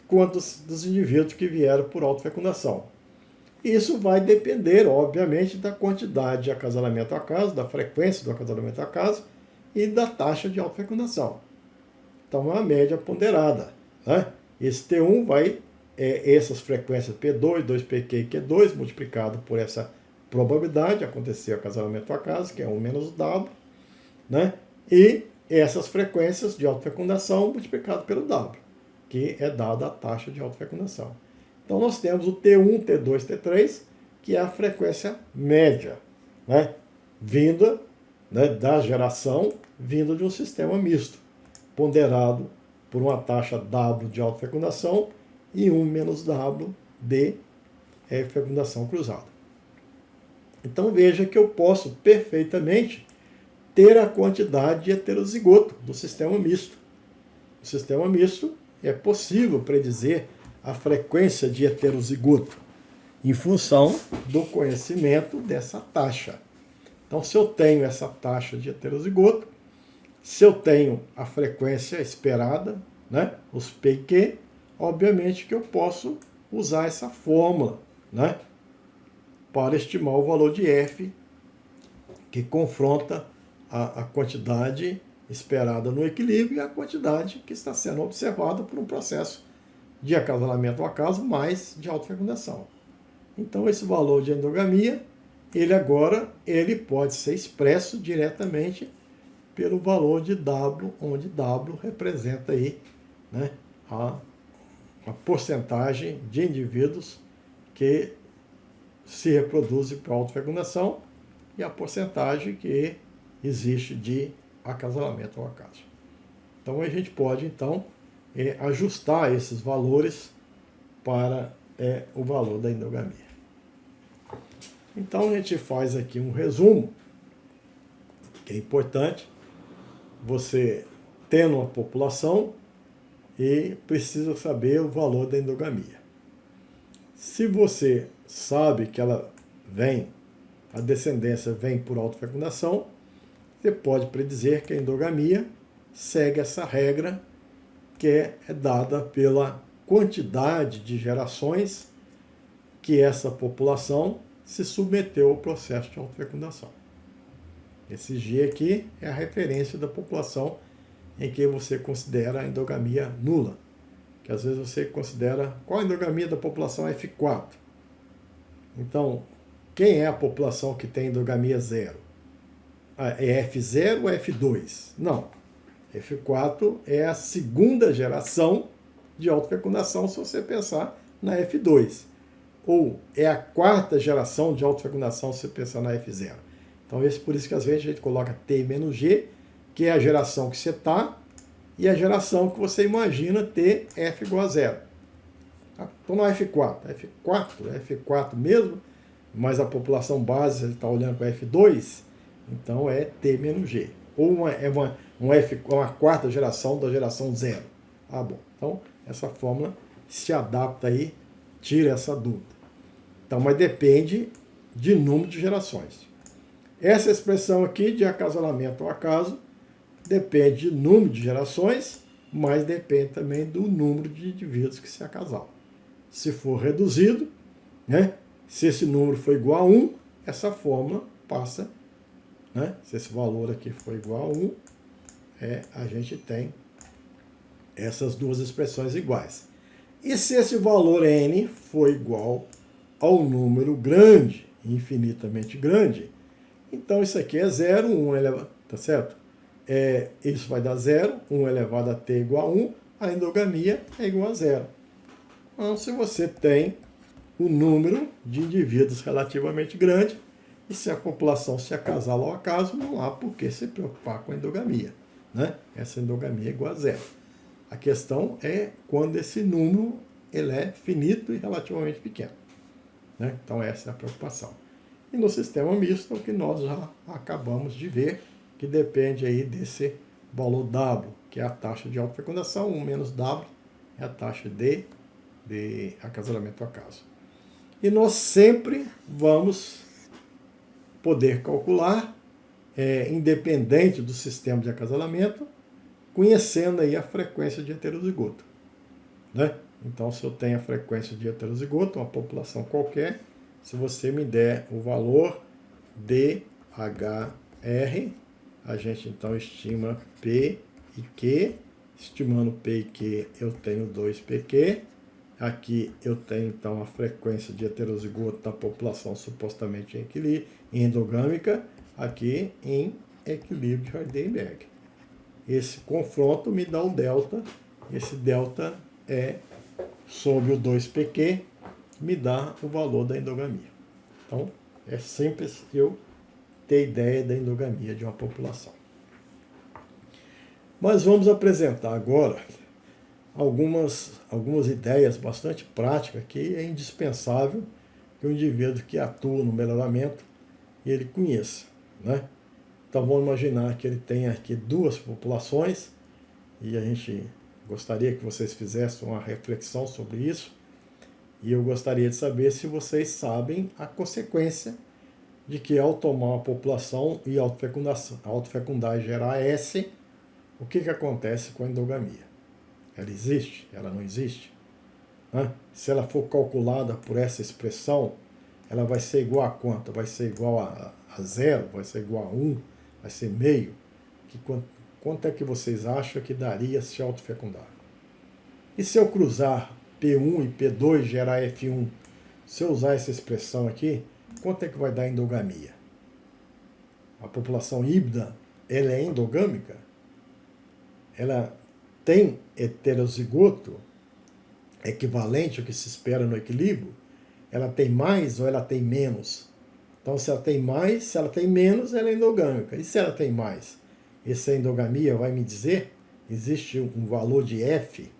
quanto dos indivíduos que vieram por autofecundação. Isso vai depender, obviamente, da quantidade de acasalamento ao acaso, da frequência do acasalamento ao acaso e da taxa de autofecundação. Então é uma média ponderada, né? Esse T1 vai, essas frequências P2, 2pq e Q2, multiplicado por essa probabilidade de acontecer o acasalamento ao acaso, que é 1 menos o W, né? E essas frequências de autofecundação multiplicado pelo W, que é dada a taxa de autofecundação. Então nós temos o T1, T2, T3, que é a frequência média, né? Vinda, né, da geração, vinda de um sistema misto, ponderado por uma taxa W de autofecundação e 1 menos W de fecundação cruzada. Então veja que eu posso perfeitamente ter a quantidade de heterozigoto do sistema misto. no sistema misto, é possível predizer a frequência de heterozigoto em função do conhecimento dessa taxa. Então, se eu tenho essa taxa de heterozigoto, se eu tenho a frequência esperada, né, os P e Q, obviamente que eu posso usar essa fórmula, né, para estimar o valor de F, que confronta a quantidade esperada no equilíbrio e a quantidade que está sendo observada por um processo de acasalamento ao acaso mais de autofecundação. Então, esse valor de endogamia, ele pode ser expresso diretamente pelo valor de W, onde W representa aí, né, a porcentagem de indivíduos que se reproduzem por autofecundação e a porcentagem que existe de acasalamento ao acaso. Então, a gente pode, então, ajustar esses valores para o valor da endogamia. Então, a gente faz aqui um resumo, que é importante, você tendo uma população e precisa saber o valor da endogamia. Se você sabe que a descendência vem por autofecundação, você pode predizer que a endogamia segue essa regra que é dada pela quantidade de gerações que essa população se submeteu ao processo de autofecundação. Esse G aqui é a referência da população em que você considera a endogamia nula. Que às vezes você considera qual a endogamia da população F4. Então, quem é a população que tem endogamia zero? É F0 ou F2? Não. F4 é a segunda geração de autofecundação, se você pensar na F2. Ou é a quarta geração de autofecundação, se você pensar na F0. Então, por isso que às vezes a gente coloca T menos G, que é a geração que você está, e a geração que você imagina ter F igual a zero. Então, no F4. F4 mesmo, mas a população base está olhando para F2, então é T menos G. Ou uma quarta geração da geração zero. Bom. Então, essa fórmula se adapta aí, tira essa dúvida. Então, mas depende de número de gerações. Essa expressão aqui de acasalamento ao acaso depende do número de gerações, mas depende também do número de indivíduos que se acasalam. Se for reduzido, né, se esse número for igual a 1, essa fórmula passa, né, se esse valor aqui for igual a 1, a gente tem essas duas expressões iguais. E se esse valor n for igual ao número grande, infinitamente grande, então isso aqui é 0, 1 elevado, tá certo? Isso vai dar 0, 1 elevado a t igual a 1, a endogamia é igual a 0. Então, se você tem o número de indivíduos relativamente grande, e se a população se acasala ao acaso, não há por que se preocupar com a endogamia, né? Essa endogamia é igual a 0. A questão é quando esse número ele é finito e relativamente pequeno, né? Então essa é a preocupação. E no sistema misto, o que nós já acabamos de ver, que depende aí desse valor W, que é a taxa de autofecundação, 1 menos W é a taxa de acasalamento ao acaso. E nós sempre vamos poder calcular, independente do sistema de acasalamento, conhecendo aí a frequência de heterozigoto, né? Então, se eu tenho a frequência de heterozigoto, uma população qualquer, se você me der o valor DHR, a gente então estima P e Q. Estimando P e Q, eu tenho 2PQ. Aqui eu tenho então a frequência de heterozigoto da população supostamente em equilíbrio, endogâmica, aqui em equilíbrio de Hardenberg. Esse confronto me dá o delta. Esse delta é sobre o 2PQ, me dá o valor da endogamia. Então, é simples eu ter ideia da endogamia de uma população. Mas vamos apresentar agora algumas ideias bastante práticas que é indispensável que o indivíduo que atua no melhoramento ele conheça, né? Então vamos imaginar que ele tem aqui duas populações e a gente Gostaria que vocês fizessem uma reflexão sobre isso. E eu gostaria de saber se vocês sabem a consequência de que ao tomar uma população e autofecundar e gerar S, o que acontece com a endogamia? Ela existe? Ela não existe? Se ela for calculada por essa expressão, ela vai ser igual a quanto? Vai ser igual a zero? Vai ser igual a 1? Vai ser meio? Quanto é que vocês acham que daria se autofecundar? E se eu cruzar P1 e P2 gerar F1, se eu usar essa expressão aqui, quanto é que vai dar endogamia? A população híbrida, ela é endogâmica? Ela tem heterozigoto equivalente ao que se espera no equilíbrio? Ela tem mais ou ela tem menos? Então, se ela tem mais, se ela tem menos, ela é endogâmica. E se ela tem mais? Essa endogamia vai me dizer, existe um valor de F,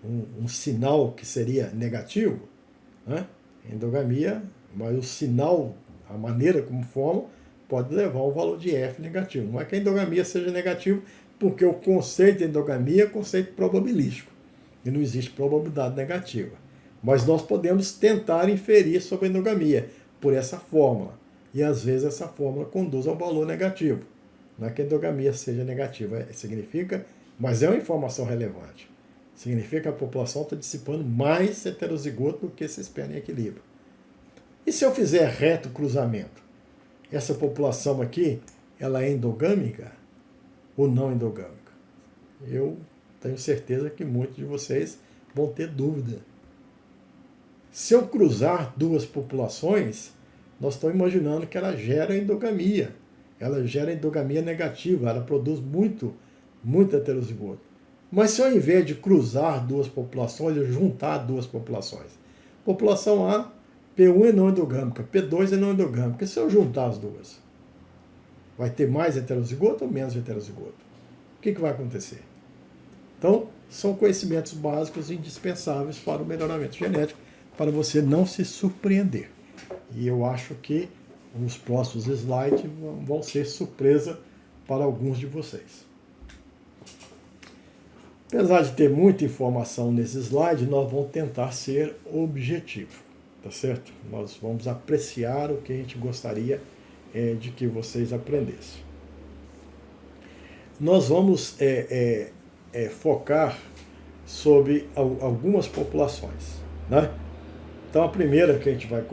um sinal que seria negativo, né? Endogamia, mas o sinal, a maneira como forma, pode levar ao valor de F negativo. Não é que a endogamia seja negativa, porque o conceito de endogamia é conceito probabilístico, e não existe probabilidade negativa. Mas nós podemos tentar inferir sobre a endogamia por essa fórmula, e às vezes essa fórmula conduz ao valor negativo. Não é que a endogamia seja negativa, significa, mas é uma informação relevante. Significa que a população está dissipando mais heterozigoto do que se espera em equilíbrio. E se eu fizer reto cruzamento? Essa população aqui, ela é endogâmica ou não endogâmica? Eu tenho certeza que muitos de vocês vão ter dúvida. Se eu cruzar duas populações, nós estamos imaginando que ela gera endogamia. Ela gera endogamia negativa, ela produz muito heterozigoto. Mas se ao invés de cruzar duas populações, eu juntar duas populações, população A, P1 é não endogâmica, P2 é não endogâmica, e se eu juntar as duas? Vai ter mais heterozigoto ou menos heterozigoto? O que vai acontecer? Então, são conhecimentos básicos indispensáveis para o melhoramento genético, para você não se surpreender. E eu acho que os próximos slides vão ser surpresa para alguns de vocês. Apesar de ter muita informação nesse slide, nós vamos tentar ser objetivos, tá certo? Nós vamos apreciar o que a gente gostaria de que vocês aprendessem. Nós vamos focar sobre algumas populações, né? Então, a primeira que a gente vai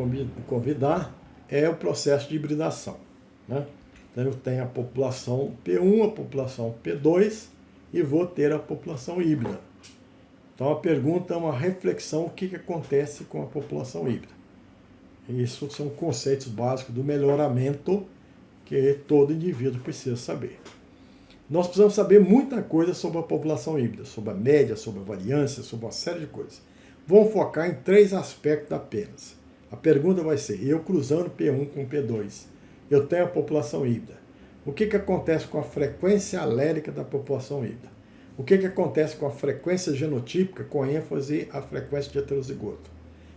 convidar é o processo de hibridação, né? Então, eu tenho a população P1, a população P2 e vou ter a população híbrida. Então, a pergunta é uma reflexão: o que acontece com a população híbrida? Isso são conceitos básicos do melhoramento que todo indivíduo precisa saber. Nós precisamos saber muita coisa sobre a população híbrida, sobre a média, sobre a variância, sobre uma série de coisas. Vamos focar em 3 aspectos apenas. A pergunta vai ser: eu cruzando P1 com P2, eu tenho a população híbrida. O que acontece com a frequência alélica da população híbrida? O que acontece com a frequência genotípica, com ênfase à frequência de heterozigoto?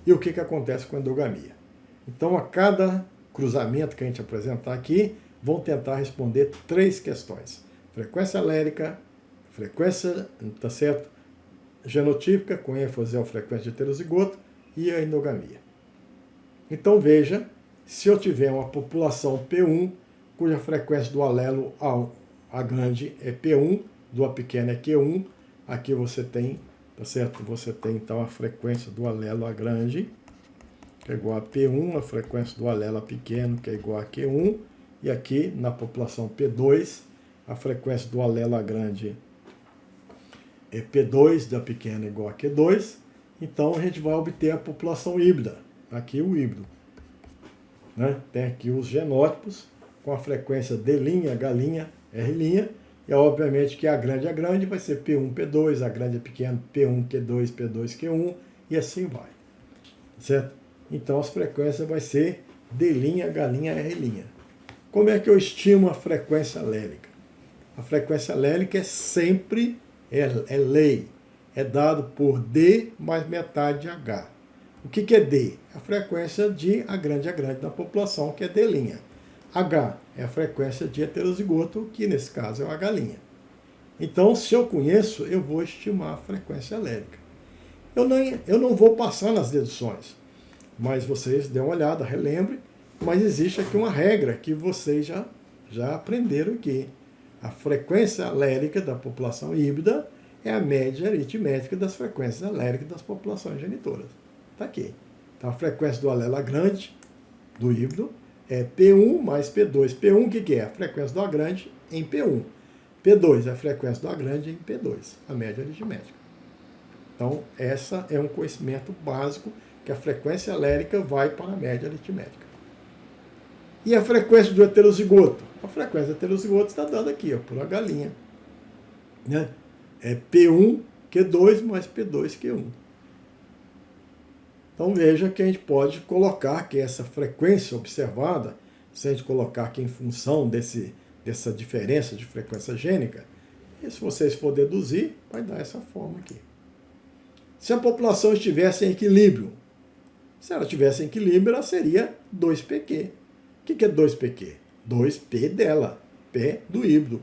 E o que acontece com a endogamia? Então, a cada cruzamento que a gente apresentar aqui, vão tentar responder 3 questões. Frequência alélica, frequência, tá certo? Genotípica, com ênfase à frequência de heterozigoto, e a endogamia. Então, veja, se eu tiver uma população P1, cuja frequência do alelo A grande é P1, do A pequeno é Q1, aqui você tem, tá certo? Você tem, então, a frequência do alelo A grande, que é igual a P1, a frequência do alelo A pequeno, que é igual a Q1, e aqui, na população P2, a frequência do alelo A grande é P2, da pequena é igual a Q2, então a gente vai obter a população híbrida, aqui o híbrido, né? Tem aqui os genótipos, com a frequência D', H', R', e obviamente que A grande vai ser P1, P2, A grande é pequeno, P1, Q2, P2, Q1, e assim vai, certo? Então as frequências vai ser D', H', R'. Como é que eu estimo a frequência alélica? A frequência alélica é sempre, é lei, é dado por D mais metade de H. O que é D? A frequência de A grande da população, que é D'. H é a frequência de heterozigoto, que nesse caso é o H'. Então, se eu conheço, eu vou estimar a frequência alérica. Eu não vou passar nas deduções, mas vocês dêem uma olhada, relembrem, mas existe aqui uma regra que vocês já aprenderam aqui. A frequência alérica da população híbrida é a média aritmética das frequências aléricas das populações genitoras. Está aqui. Então, a frequência do alelo Lagrange, do híbrido, é P1 mais P2. P1 o que é? A frequência do Lagrange em P1. P2 é a frequência do Lagrange em P2, a média aritmética. Então, essa é um conhecimento básico, que a frequência alérica vai para a média aritmética. E a frequência do heterozigoto? A frequência do heterozigoto está dada aqui, ó, por uma galinha. Né? É P1 Q2 mais P2 Q1. Então veja que a gente pode colocar que essa frequência observada, se a gente colocar aqui em função dessa diferença de frequência gênica, e se vocês for deduzir, vai dar essa forma aqui. Se a população estivesse em equilíbrio, se ela estivesse em equilíbrio, ela seria 2pq. O que é 2pq? 2p dela, p do híbrido.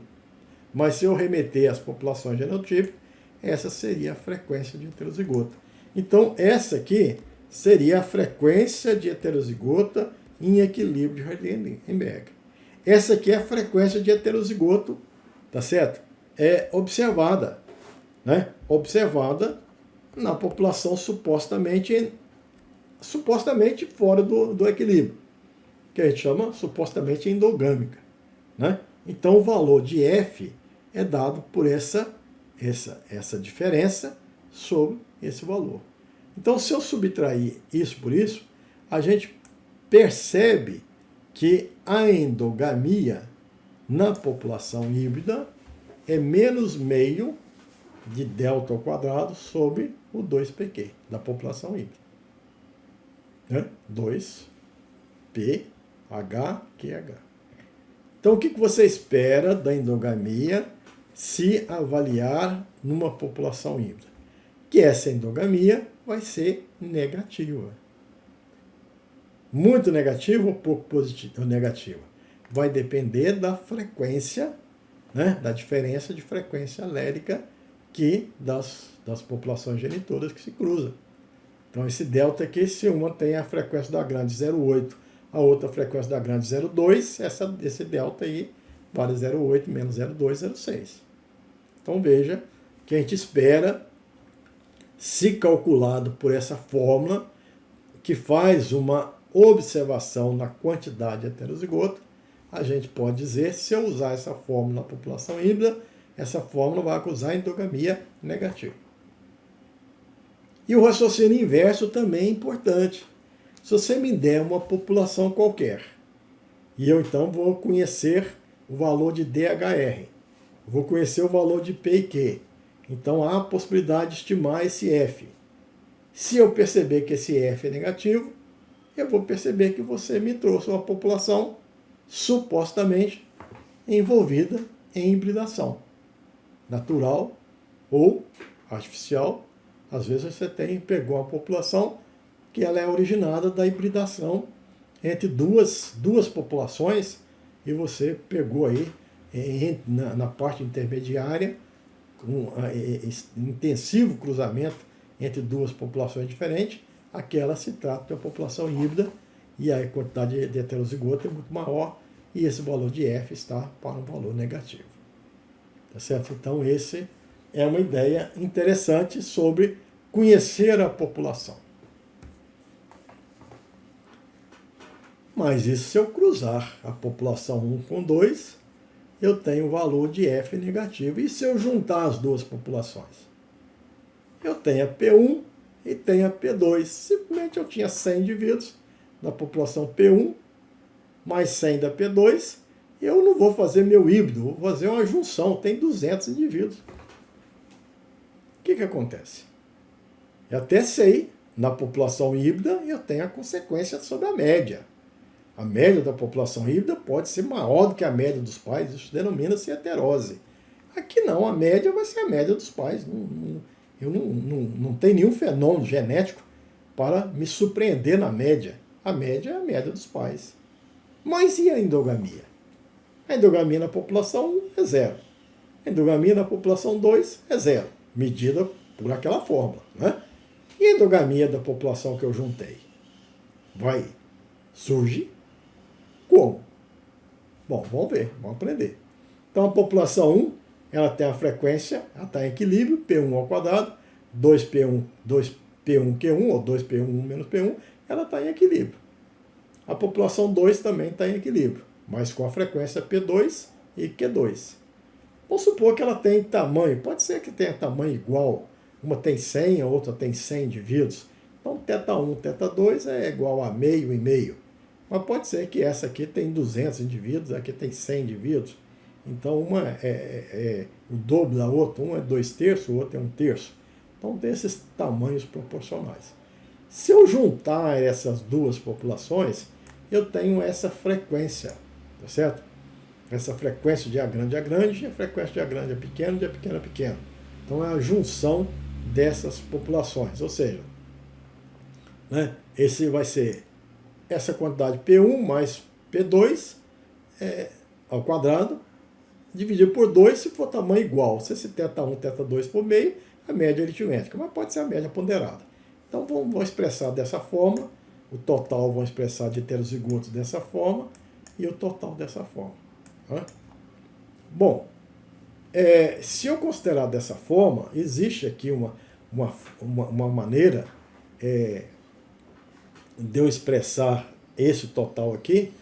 Mas se eu remeter às populações genotípicas, essa seria a frequência de heterozigota. Então, essa aqui seria a frequência de heterozigota em equilíbrio de Hardy-Weinberg. Essa aqui é a frequência de heterozigoto, tá certo? É observada, né? Observada na população supostamente fora do equilíbrio, que a gente chama supostamente endogâmica, né? Então o valor de F é dado por essa diferença sobre esse valor. Então, se eu subtrair isso por isso, a gente percebe que a endogamia na população híbrida é menos meio de delta ao quadrado sobre o 2pq da população híbrida. Né? 2pH QH. Então, o que você espera da endogamia se avaliar numa população híbrida? Que essa endogamia vai ser negativa. Muito negativa ou pouco positiva? Negativa. Vai depender da frequência, né, da diferença de frequência alérica das populações genitoras que se cruzam. Então, esse delta aqui, se uma tem a frequência da grande 0,8, a outra frequência da grande 0,2, esse delta aí vale 0,8 menos 0,2, 0,6. Então, veja que a gente espera, se calculado por essa fórmula, que faz uma observação na quantidade de heterozigoto, a gente pode dizer, se eu usar essa fórmula na população híbrida, essa fórmula vai acusar endogamia negativa. E o raciocínio inverso também é importante. Se você me der uma população qualquer, e eu então vou conhecer o valor de DHR, vou conhecer o valor de P e Q, então há a possibilidade de estimar esse F. Se eu perceber que esse F é negativo, eu vou perceber que você me trouxe uma população supostamente envolvida em hibridação, natural ou artificial. Às vezes você pegou uma população que ela é originada da hibridação entre duas populações, e você pegou aí na parte intermediária um intensivo cruzamento entre duas populações diferentes. Aquela se trata de uma população híbrida, e a quantidade de heterozigoto é muito maior, e esse valor de F está para um valor negativo. Tá certo? Então, esse é uma ideia interessante sobre conhecer a população. Mas isso, se eu cruzar a população 1 com 2, eu tenho o valor de F negativo. E se eu juntar as duas populações? Eu tenho a P1 e tenho a P2. Simplesmente eu tinha 100 indivíduos na população P1, mais 100 da P2. Eu não vou fazer meu híbrido, vou fazer uma junção. Tem 200 indivíduos. O que acontece? Eu até sei, na população híbrida, eu tenho a consequência sobre a média. A média da população híbrida pode ser maior do que a média dos pais, isso denomina-se heterose. Aqui não, a média vai ser a média dos pais. Não tem nenhum fenômeno genético para me surpreender na média. A média é a média dos pais. Mas e a endogamia? A endogamia na população 1 é 0. A endogamia da população 2 é 0, medida por aquela fórmula, né? E a endogamia da população que eu juntei? Surge como? Bom, vamos ver, vamos aprender. Então a população 1, ela tem a frequência, ela está em equilíbrio, P1 ao quadrado, 2P1, 2P1Q1, ou 2P1 menos P1, ela está em equilíbrio. A população 2 também está em equilíbrio, mas com a frequência P2 e Q2. Vamos supor que ela tem tamanho, pode ser que tenha tamanho igual, uma tem 100, a outra tem 100 indivíduos. Então, θ1, θ2 é igual a meio e meio. Mas pode ser que essa aqui tem 200 indivíduos, aqui tem 100 indivíduos. Então, uma é o dobro da outra, um é 2/3, o outro é 1/3. Então, tem esses tamanhos proporcionais. Se eu juntar essas duas populações, eu tenho essa frequência, tá certo? Essa frequência de A grande é grande, e a frequência de A grande é pequeno, de A pequeno é pequeno. Então, é a junção dessas populações, ou seja, né, esse vai ser essa quantidade P1 mais P2 ao quadrado, dividido por 2 se for tamanho igual. Se esse θ1, θ2 por meio, a média aritmética, mas pode ser a média ponderada. Então vamos expressar dessa forma, o total vamos expressar de heterozigotos dessa forma e o total dessa forma. Tá? Bom, se eu considerar dessa forma, existe aqui uma maneira de eu expressar esse total aqui.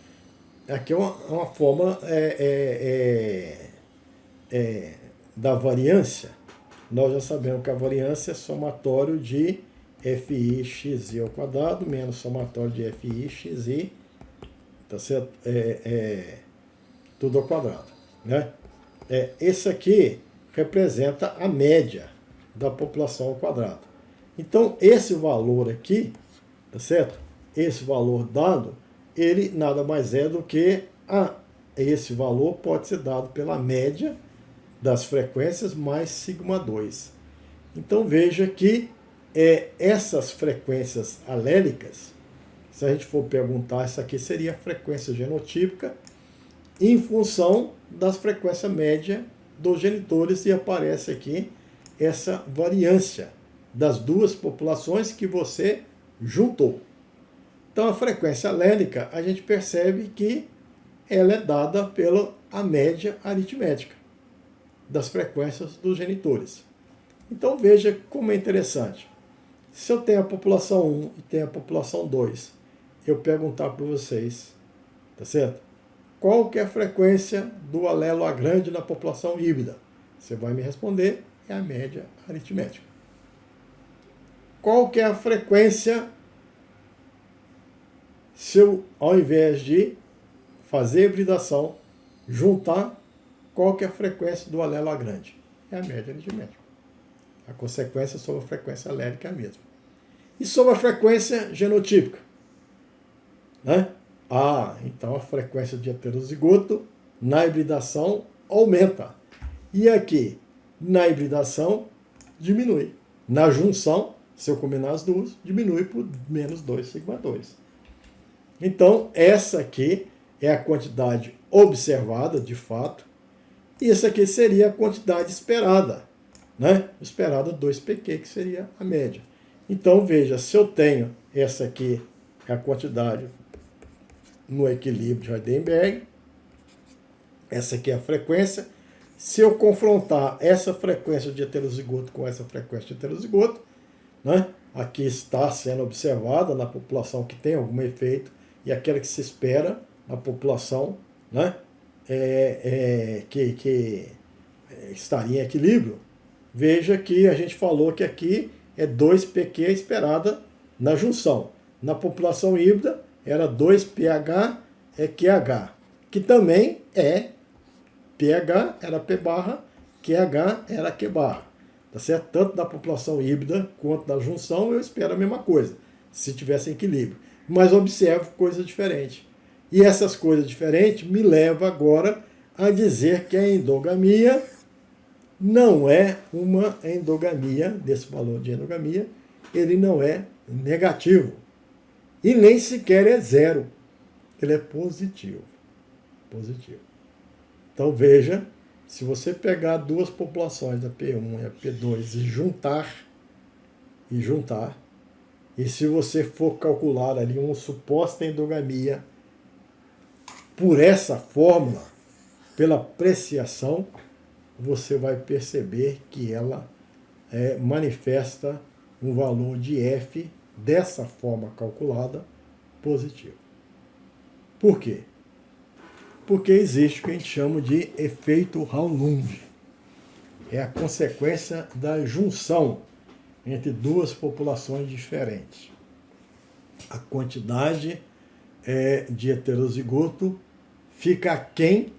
Aqui é uma fórmula da variância. Nós já sabemos que a variância é somatório de FIXI ao quadrado menos somatório de FIXI, tá certo? Tudo ao quadrado, né? Esse aqui representa a média da população ao quadrado. Então, esse valor aqui, tá certo? Esse valor dado, ele nada mais é do que esse valor pode ser dado pela média das frequências mais σ2. Então veja que essas frequências alélicas, se a gente for perguntar, essa aqui seria a frequência genotípica em função das frequências médias dos genitores, e aparece aqui essa variância das duas populações que você juntou. Então a frequência alélica, a gente percebe que ela é dada pela média aritmética das frequências dos genitores. Então veja como é interessante. Se eu tenho a população 1 e tenho a população 2, eu perguntar para vocês, tá certo? Qual que é a frequência do alelo Lagrange na população híbrida? Você vai me responder, é a média aritmética. Qual que é a frequência se eu, ao invés de fazer hibridação, juntar, qual que é a frequência do alelo Lagrange? É a média aritmética. A consequência sobre a frequência alélica é a mesma. E sobre a frequência genotípica? Né? Então a frequência de heterozigoto na hibridação aumenta. E aqui, na hibridação, diminui. Na junção, se eu combinar as duas, diminui por menos 2σ2. Então, essa aqui é a quantidade observada, de fato, e essa aqui seria a quantidade esperada, né? Esperada 2pq, que seria a média. Então, veja, se eu tenho essa aqui, é a quantidade no equilíbrio de Heisenberg, essa aqui é a frequência. Se eu confrontar essa frequência de heterozigoto com essa frequência de heterozigoto, né? Aqui está sendo observada na população que tem algum efeito, e aquela que se espera na população, né, que estaria em equilíbrio. Veja que a gente falou que aqui é 2pq esperada na junção. Na população híbrida era 2pH QH, que também é pH era P barra, QH era Q barra. Tá certo? Tanto da população híbrida quanto da junção eu espero a mesma coisa, se tivesse equilíbrio. Mas observo coisas diferentes. E essas coisas diferentes me levam agora a dizer que a endogamia não é uma endogamia, desse valor de endogamia, ele não é negativo. E nem sequer é zero. Ele é positivo. Positivo. Então veja Se você pegar duas populações, a P1 e a P2, e se você for calcular ali uma suposta endogamia por essa fórmula, pela apreciação, você vai perceber que ela manifesta um valor de F dessa forma calculada positivo. Por quê? Porque existe o que a gente chama de efeito Raulund. É a consequência da junção entre duas populações diferentes. A quantidade de heterozigoto fica aquém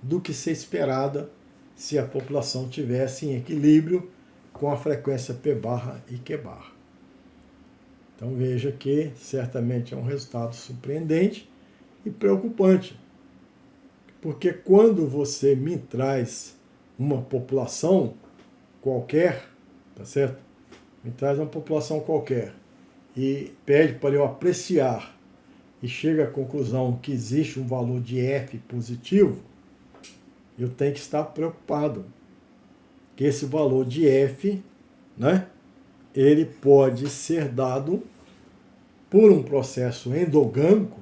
do que ser esperada se a população tivesse em equilíbrio com a frequência P barra e Q barra. Então veja que certamente é um resultado surpreendente e preocupante, porque quando você me traz uma população qualquer, tá certo? Me traz uma população qualquer e pede para eu apreciar e chega à conclusão que existe um valor de F positivo, eu tenho que estar preocupado que esse valor de F, né, ele pode ser dado por um processo endogâmico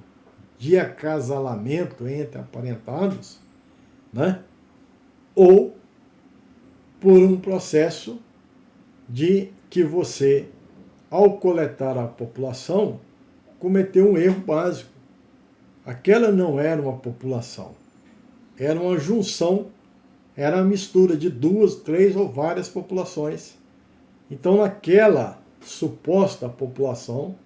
de acasalamento entre aparentados, né, ou por um processo de que você, ao coletar a população, cometeu um erro básico. Aquela não era uma população, era uma junção, era uma mistura de duas, três ou várias populações. Então, naquela suposta população,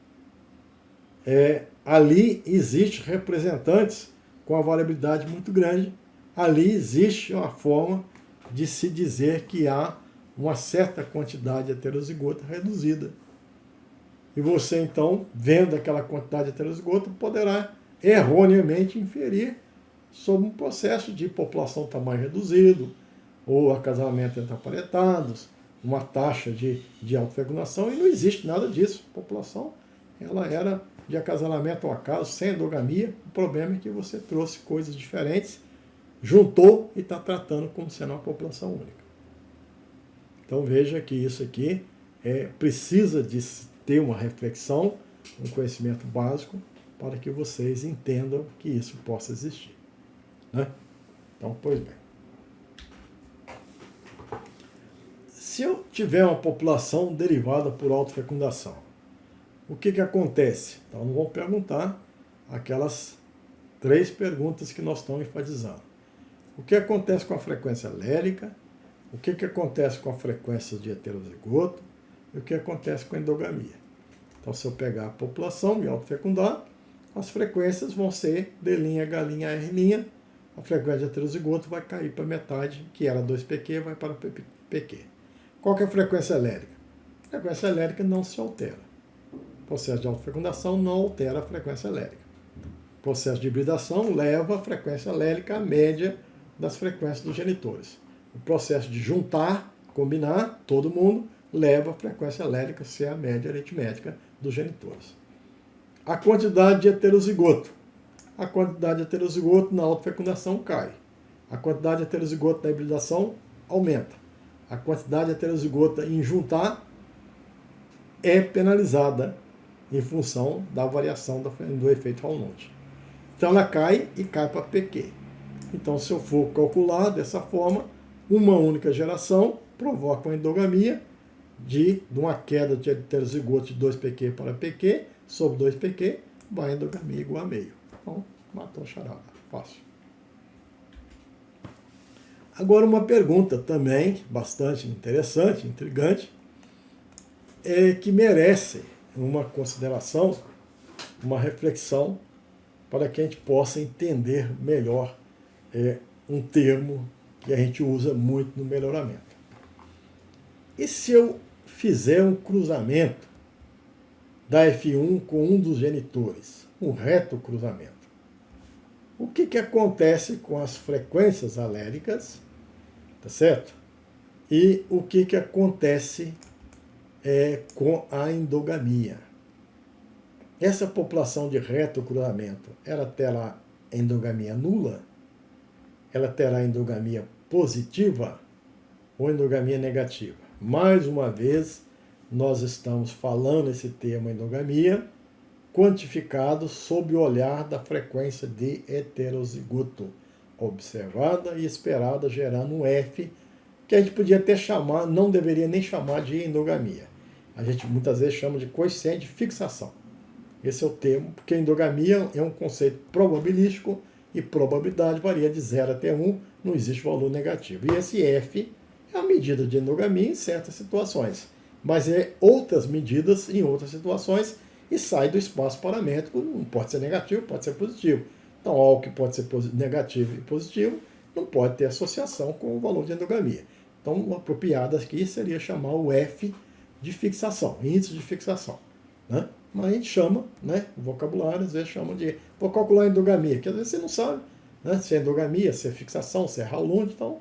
ali existe representantes com uma variabilidade muito grande. Ali existe uma forma de se dizer que há uma certa quantidade heterozigota reduzida. E você, então, vendo aquela quantidade heterozigota, poderá erroneamente inferir sobre um processo de população tamanho reduzido, ou acasalamento entre aparentados, uma taxa de autofecundação, e não existe nada disso. A população ela era de acasalamento ao acaso, sem endogamia. O problema é que você trouxe coisas diferentes, juntou e está tratando como sendo uma população única. Então veja que isso aqui precisa de ter uma reflexão, um conhecimento básico, para que vocês entendam que isso possa existir. Né? Então, pois bem. Se eu tiver uma população derivada por autofecundação, o que acontece? Então, vamos perguntar aquelas 3 perguntas que nós estamos enfatizando. O que acontece com a frequência alérica? O que acontece com a frequência de heterozigoto? E o que acontece com a endogamia? Então, se eu pegar a população e autofecundar, as frequências vão ser D', H', R'. A frequência de heterozigoto vai cair para metade, que era 2pq, vai para pq. Qual que é a frequência alérica? A frequência alérica não se altera. O processo de autofecundação não altera a frequência alérica. O processo de hibridação leva a frequência alérica à média das frequências dos genitores. O processo de juntar, combinar, todo mundo, leva a frequência alérica a ser a média aritmética dos genitores. A quantidade de heterozigoto. A quantidade de heterozigoto na autofecundação cai. A quantidade de heterozigoto na hibridação aumenta. A quantidade de heterozigota em juntar é penalizada em função da variação do efeito Raulund. Então ela cai e cai para PQ. Então, se eu for calcular dessa forma, uma única geração provoca uma endogamia de uma queda de heterozigoto de 2pq para pq sobre 2pq, vai a endogamia igual a meio. Então, matou a charada. Fácil. Agora, uma pergunta também bastante interessante, intrigante, que merece uma consideração, uma reflexão, para que a gente possa entender melhor um termo que a gente usa muito no melhoramento. E se eu fizer um cruzamento da F1 com um dos genitores, um reto cruzamento? O que acontece com as frequências aléricas, tá certo? E o que acontece com a endogamia? Essa população de reto cruzamento, ela terá endogamia nula? Ela terá endogamia positiva ou endogamia negativa? Mais uma vez, nós estamos falando esse termo endogamia quantificado sob o olhar da frequência de heterozigoto observada e esperada, gerando um F, que a gente podia até chamar, não deveria nem chamar de endogamia. A gente muitas vezes chama de coeficiente de fixação. Esse é o termo, porque endogamia é um conceito probabilístico e probabilidade varia de 0 até 1, não existe valor negativo. E esse F é a medida de endogamia em certas situações, mas é outras medidas em outras situações e sai do espaço paramétrico, não pode ser negativo, pode ser positivo. Então, algo que pode ser negativo e positivo não pode ter associação com o valor de endogamia. Então, o apropriado aqui seria chamar o F de fixação, índice de fixação, né? Mas a gente chama, né, o vocabulário às vezes chama de, vou calcular a endogamia, que às vezes você não sabe, né, se é endogamia, se é fixação, se é Halund, então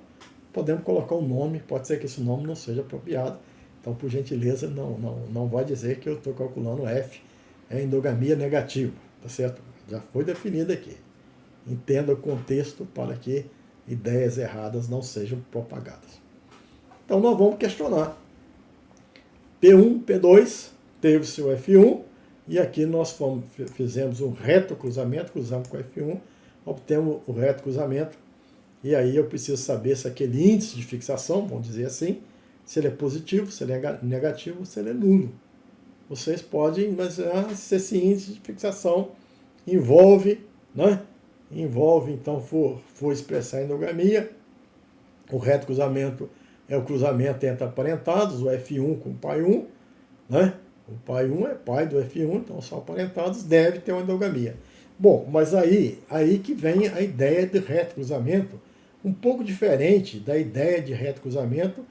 podemos colocar um nome, pode ser que esse nome não seja apropriado, então por gentileza não vai dizer que eu estou calculando F, é endogamia negativa, tá certo? Já foi definido aqui. Entenda o contexto para que ideias erradas não sejam propagadas. Então nós vamos questionar. P1, P2, teve seu F1, e aqui nós fizemos um reto cruzamento, cruzamos com F1, obtemos o reto cruzamento, e aí eu preciso saber se aquele índice de fixação, vamos dizer assim, se ele é positivo, se ele é negativo, se ele é nulo. Vocês podem imaginar se esse índice de fixação envolve, né? Envolve, então, for expressar a endogamia, o reto cruzamento é o cruzamento entre aparentados, o F1 com o pai 1, né? O pai 1 é pai do F1, então são aparentados, deve ter uma endogamia. Bom, mas aí que vem a ideia de reto cruzamento, um pouco diferente da ideia de reto cruzamento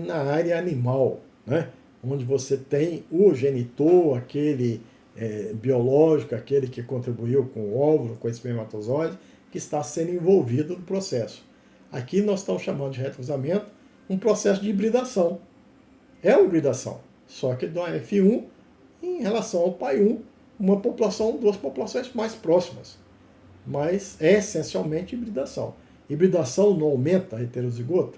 na área animal, né? Onde você tem o genitor, aquele biológico, aquele que contribuiu com o óvulo, com o espermatozoide, que está sendo envolvido no processo. Aqui nós estamos chamando de reto cruzamento um processo de hibridação. É uma hibridação, só que do F1 em relação ao pai 1, uma população, duas populações mais próximas. Mas é essencialmente hibridação. Hibridação não aumenta heterozigoto?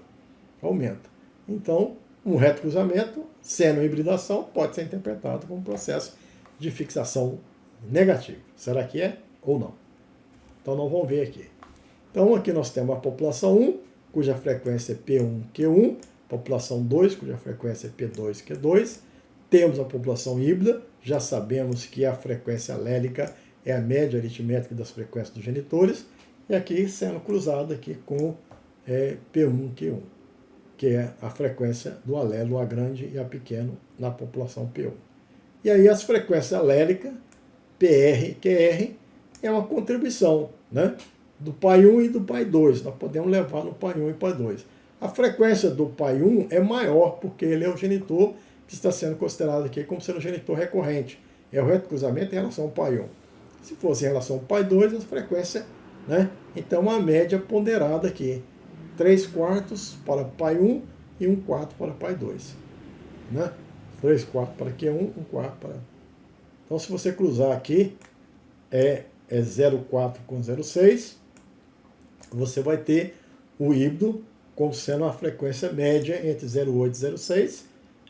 Aumenta. Então, um reto cruzamento, sendo hibridação, pode ser interpretado como um processo de fixação negativo. Será que é ou não? Então, nós vamos ver aqui. Então, aqui nós temos a população 1, cuja frequência é P1Q1, população 2, cuja frequência é P2Q2. Temos a população híbrida, já sabemos que a frequência alélica é a média aritmética das frequências dos genitores, e aqui sendo cruzado aqui com P1Q1, que é a frequência do alelo A grande e A pequeno na população P1. E aí as frequências alélicas, PR e QR, é uma contribuição, né, do pai 1 e do pai 2. Nós podemos levar no pai 1 e pai 2. A frequência do pai 1 é maior, porque ele é o genitor que está sendo considerado aqui como sendo o genitor recorrente. É o reto cruzamento em relação ao pai 1. Se fosse em relação ao pai 2, a frequência, né, então uma média ponderada aqui. 3/4 para pai 1 e 1/4 para pai 2. Né? 3/4 para Q1, 1/4 para... Então, se você cruzar aqui, é 0,4 com 0,6, você vai ter o híbrido como sendo uma frequência média entre 0,8 e 0,6,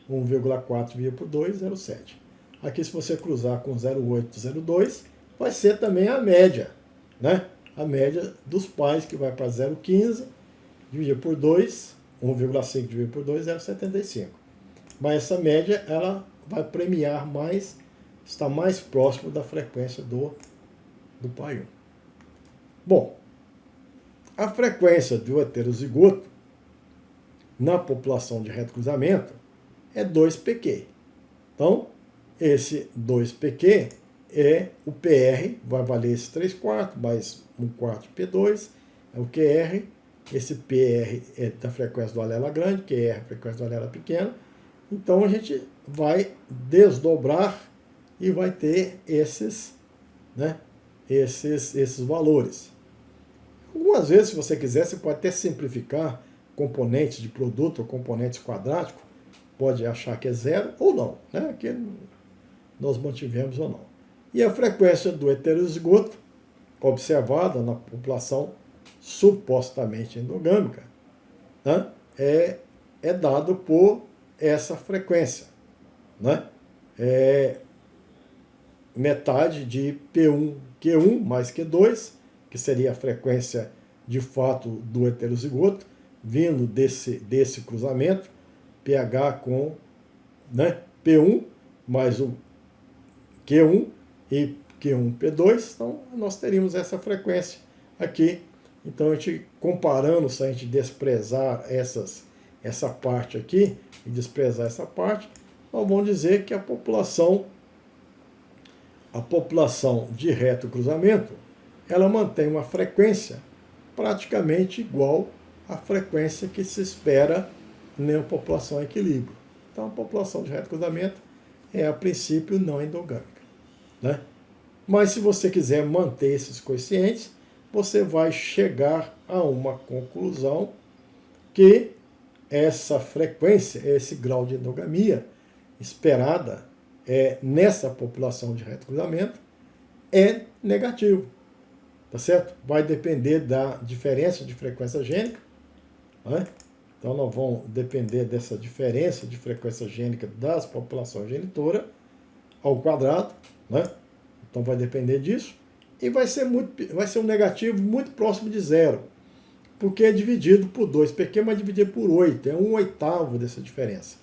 1,4 dividido por 2, 0,7. Aqui, se você cruzar com 0,8 e 0,2, vai ser também a média, né? A média dos pais, que vai para 0,15, dividido por 2, 1,5 dividido por 2, 0,75. Mas essa média, ela vai premiar mais, está mais próximo da frequência do pai 1. Bom, a frequência do heterozigoto na população de reto cruzamento é 2pq. Então, esse 2pq é o PR, vai valer esse 3/4 mais 1/4 P2, é o QR. Esse PR é da frequência do alelo grande, QR é a frequência do alelo pequeno. Então a gente vai desdobrar e vai ter esses, né, esses valores. Algumas vezes, se você quiser, você pode até simplificar componentes de produto ou componentes quadráticos. Pode achar que é 0 ou não, né? Que nós mantivemos ou não. E a frequência do heterozigoto, observada na população supostamente endogâmica, né, é dado por essa frequência, né? Metade de P1, Q1 mais Q2, que seria a frequência de fato do heterozigoto, vindo desse cruzamento, pH com, né, P1 mais o Q1 e Q1, P2, então nós teríamos essa frequência aqui. Então, a gente comparando, se a gente desprezar essa parte aqui e desprezar essa parte, nós vamos dizer que a população de reto cruzamento, ela mantém uma frequência praticamente igual à frequência que se espera em uma população em equilíbrio. Então, a população de reto cruzamento é, a princípio, não endogâmica, né? Mas, se você quiser manter esses coeficientes, você vai chegar a uma conclusão que essa frequência, esse grau de endogamia esperada nessa população de reto cruzamento é negativo, tá certo? Vai depender da diferença de frequência gênica, né? Então, nós vamos depender dessa diferença de frequência gênica das populações genitoras ao quadrado, né? Então, vai depender disso. E vai ser um negativo muito próximo de zero, porque é dividido por 2pq, mas dividido por 8, é 1/8 dessa diferença.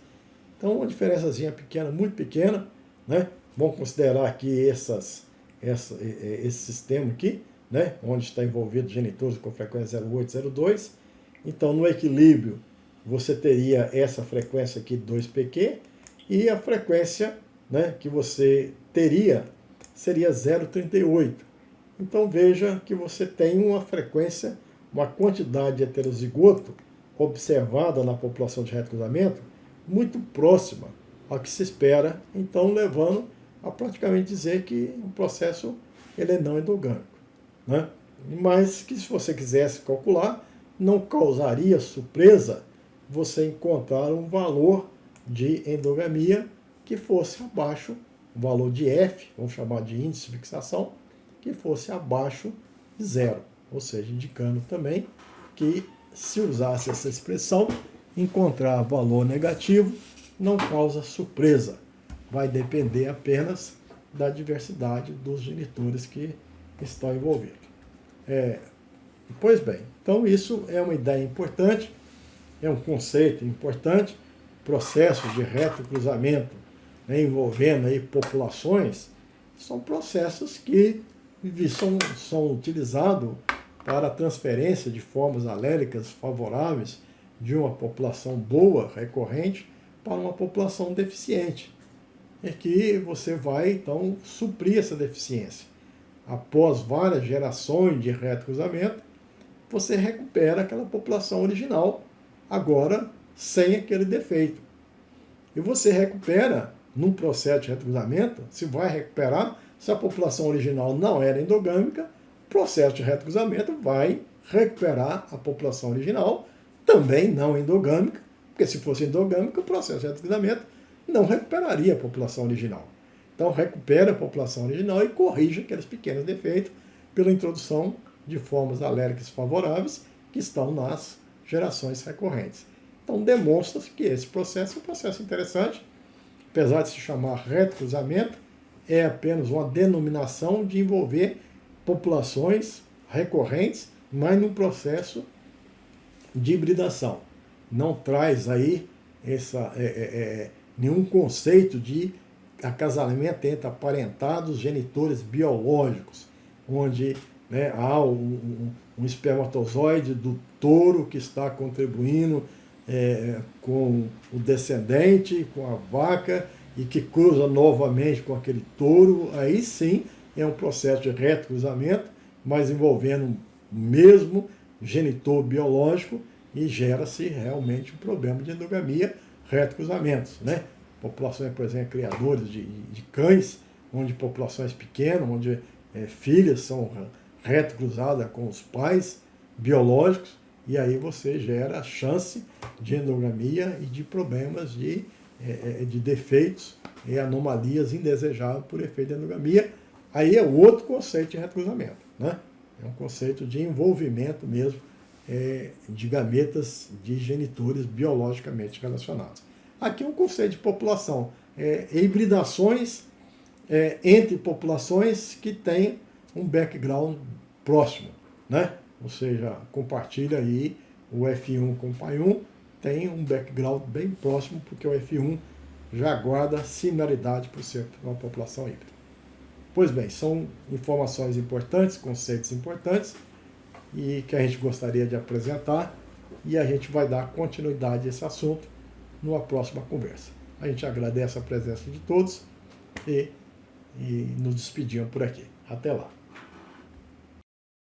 Então, uma diferençazinha pequena, muito pequena, né? Vamos considerar aqui esse sistema aqui, né? Onde está envolvido genitores com frequência 0,8, 0,2. Então, no equilíbrio, você teria essa frequência aqui, 2pq, e a frequência, né, que você teria seria 0,38. Então, veja que você tem uma frequência, uma quantidade de heterozigoto observada na população de reto cruzamento muito próxima ao que se espera, então levando a praticamente dizer que o processo ele é não endogâmico, né? Mas que, se você quisesse calcular, não causaria surpresa você encontrar um valor de endogamia que fosse abaixo, o valor de F, vamos chamar de índice de fixação, que fosse abaixo de zero, ou seja, indicando também que, se usasse essa expressão, encontrar valor negativo não causa surpresa, vai depender apenas da diversidade dos genitores que estão envolvidos. Pois bem, então isso é uma ideia importante, é um conceito importante. Processos de reto cruzamento, né, envolvendo aí populações, são processos que são utilizados para a transferência de formas alélicas favoráveis de uma população boa, recorrente, para uma população deficiente. É que você vai, então, suprir essa deficiência. Após várias gerações de reto cruzamento, você recupera aquela população original, agora sem aquele defeito. E você recupera, num processo de reto cruzamento, se vai recuperar, se a população original não era endogâmica, o processo de reto cruzamento vai recuperar a população original, também não endogâmica, porque, se fosse endogâmica, o processo de reto cruzamento não recuperaria a população original. Então, recupera a população original e corrige aqueles pequenos defeitos pela introdução de formas alérgicas favoráveis que estão nas gerações recorrentes. Então, demonstra-se que esse processo é um processo interessante, apesar de se chamar reto cruzamento, é apenas uma denominação de envolver populações recorrentes, mas num processo de hibridação. Não traz aí nenhum conceito de acasalamento entre aparentados genitores biológicos, onde, né, há um espermatozoide do touro que está contribuindo com o descendente, com a vaca, e que cruza novamente com aquele touro. Aí sim é um processo de reto cruzamento, mas envolvendo o mesmo genitor biológico, e gera-se realmente um problema de endogamia, reto cruzamentos, né? Populações, por exemplo, criadores de cães, onde populações pequenas, onde filhas são reto cruzadas com os pais biológicos, e aí você gera a chance de endogamia e de problemas de defeitos e anomalias indesejáveis por efeito de endogamia. Aí é outro conceito de reto cruzamento, né? É um conceito de envolvimento mesmo de gametas de genitores biologicamente relacionados. Aqui é um conceito de população, hibridações entre populações que têm um background próximo, né? Ou seja, compartilha aí o F1 com o pai1, tem um background bem próximo, porque o F1 já guarda similaridade por ser uma população híbrida. Pois bem, são informações importantes, conceitos importantes, e que a gente gostaria de apresentar, e a gente vai dar continuidade a esse assunto numa próxima conversa. A gente agradece a presença de todos e nos despedimos por aqui. Até lá.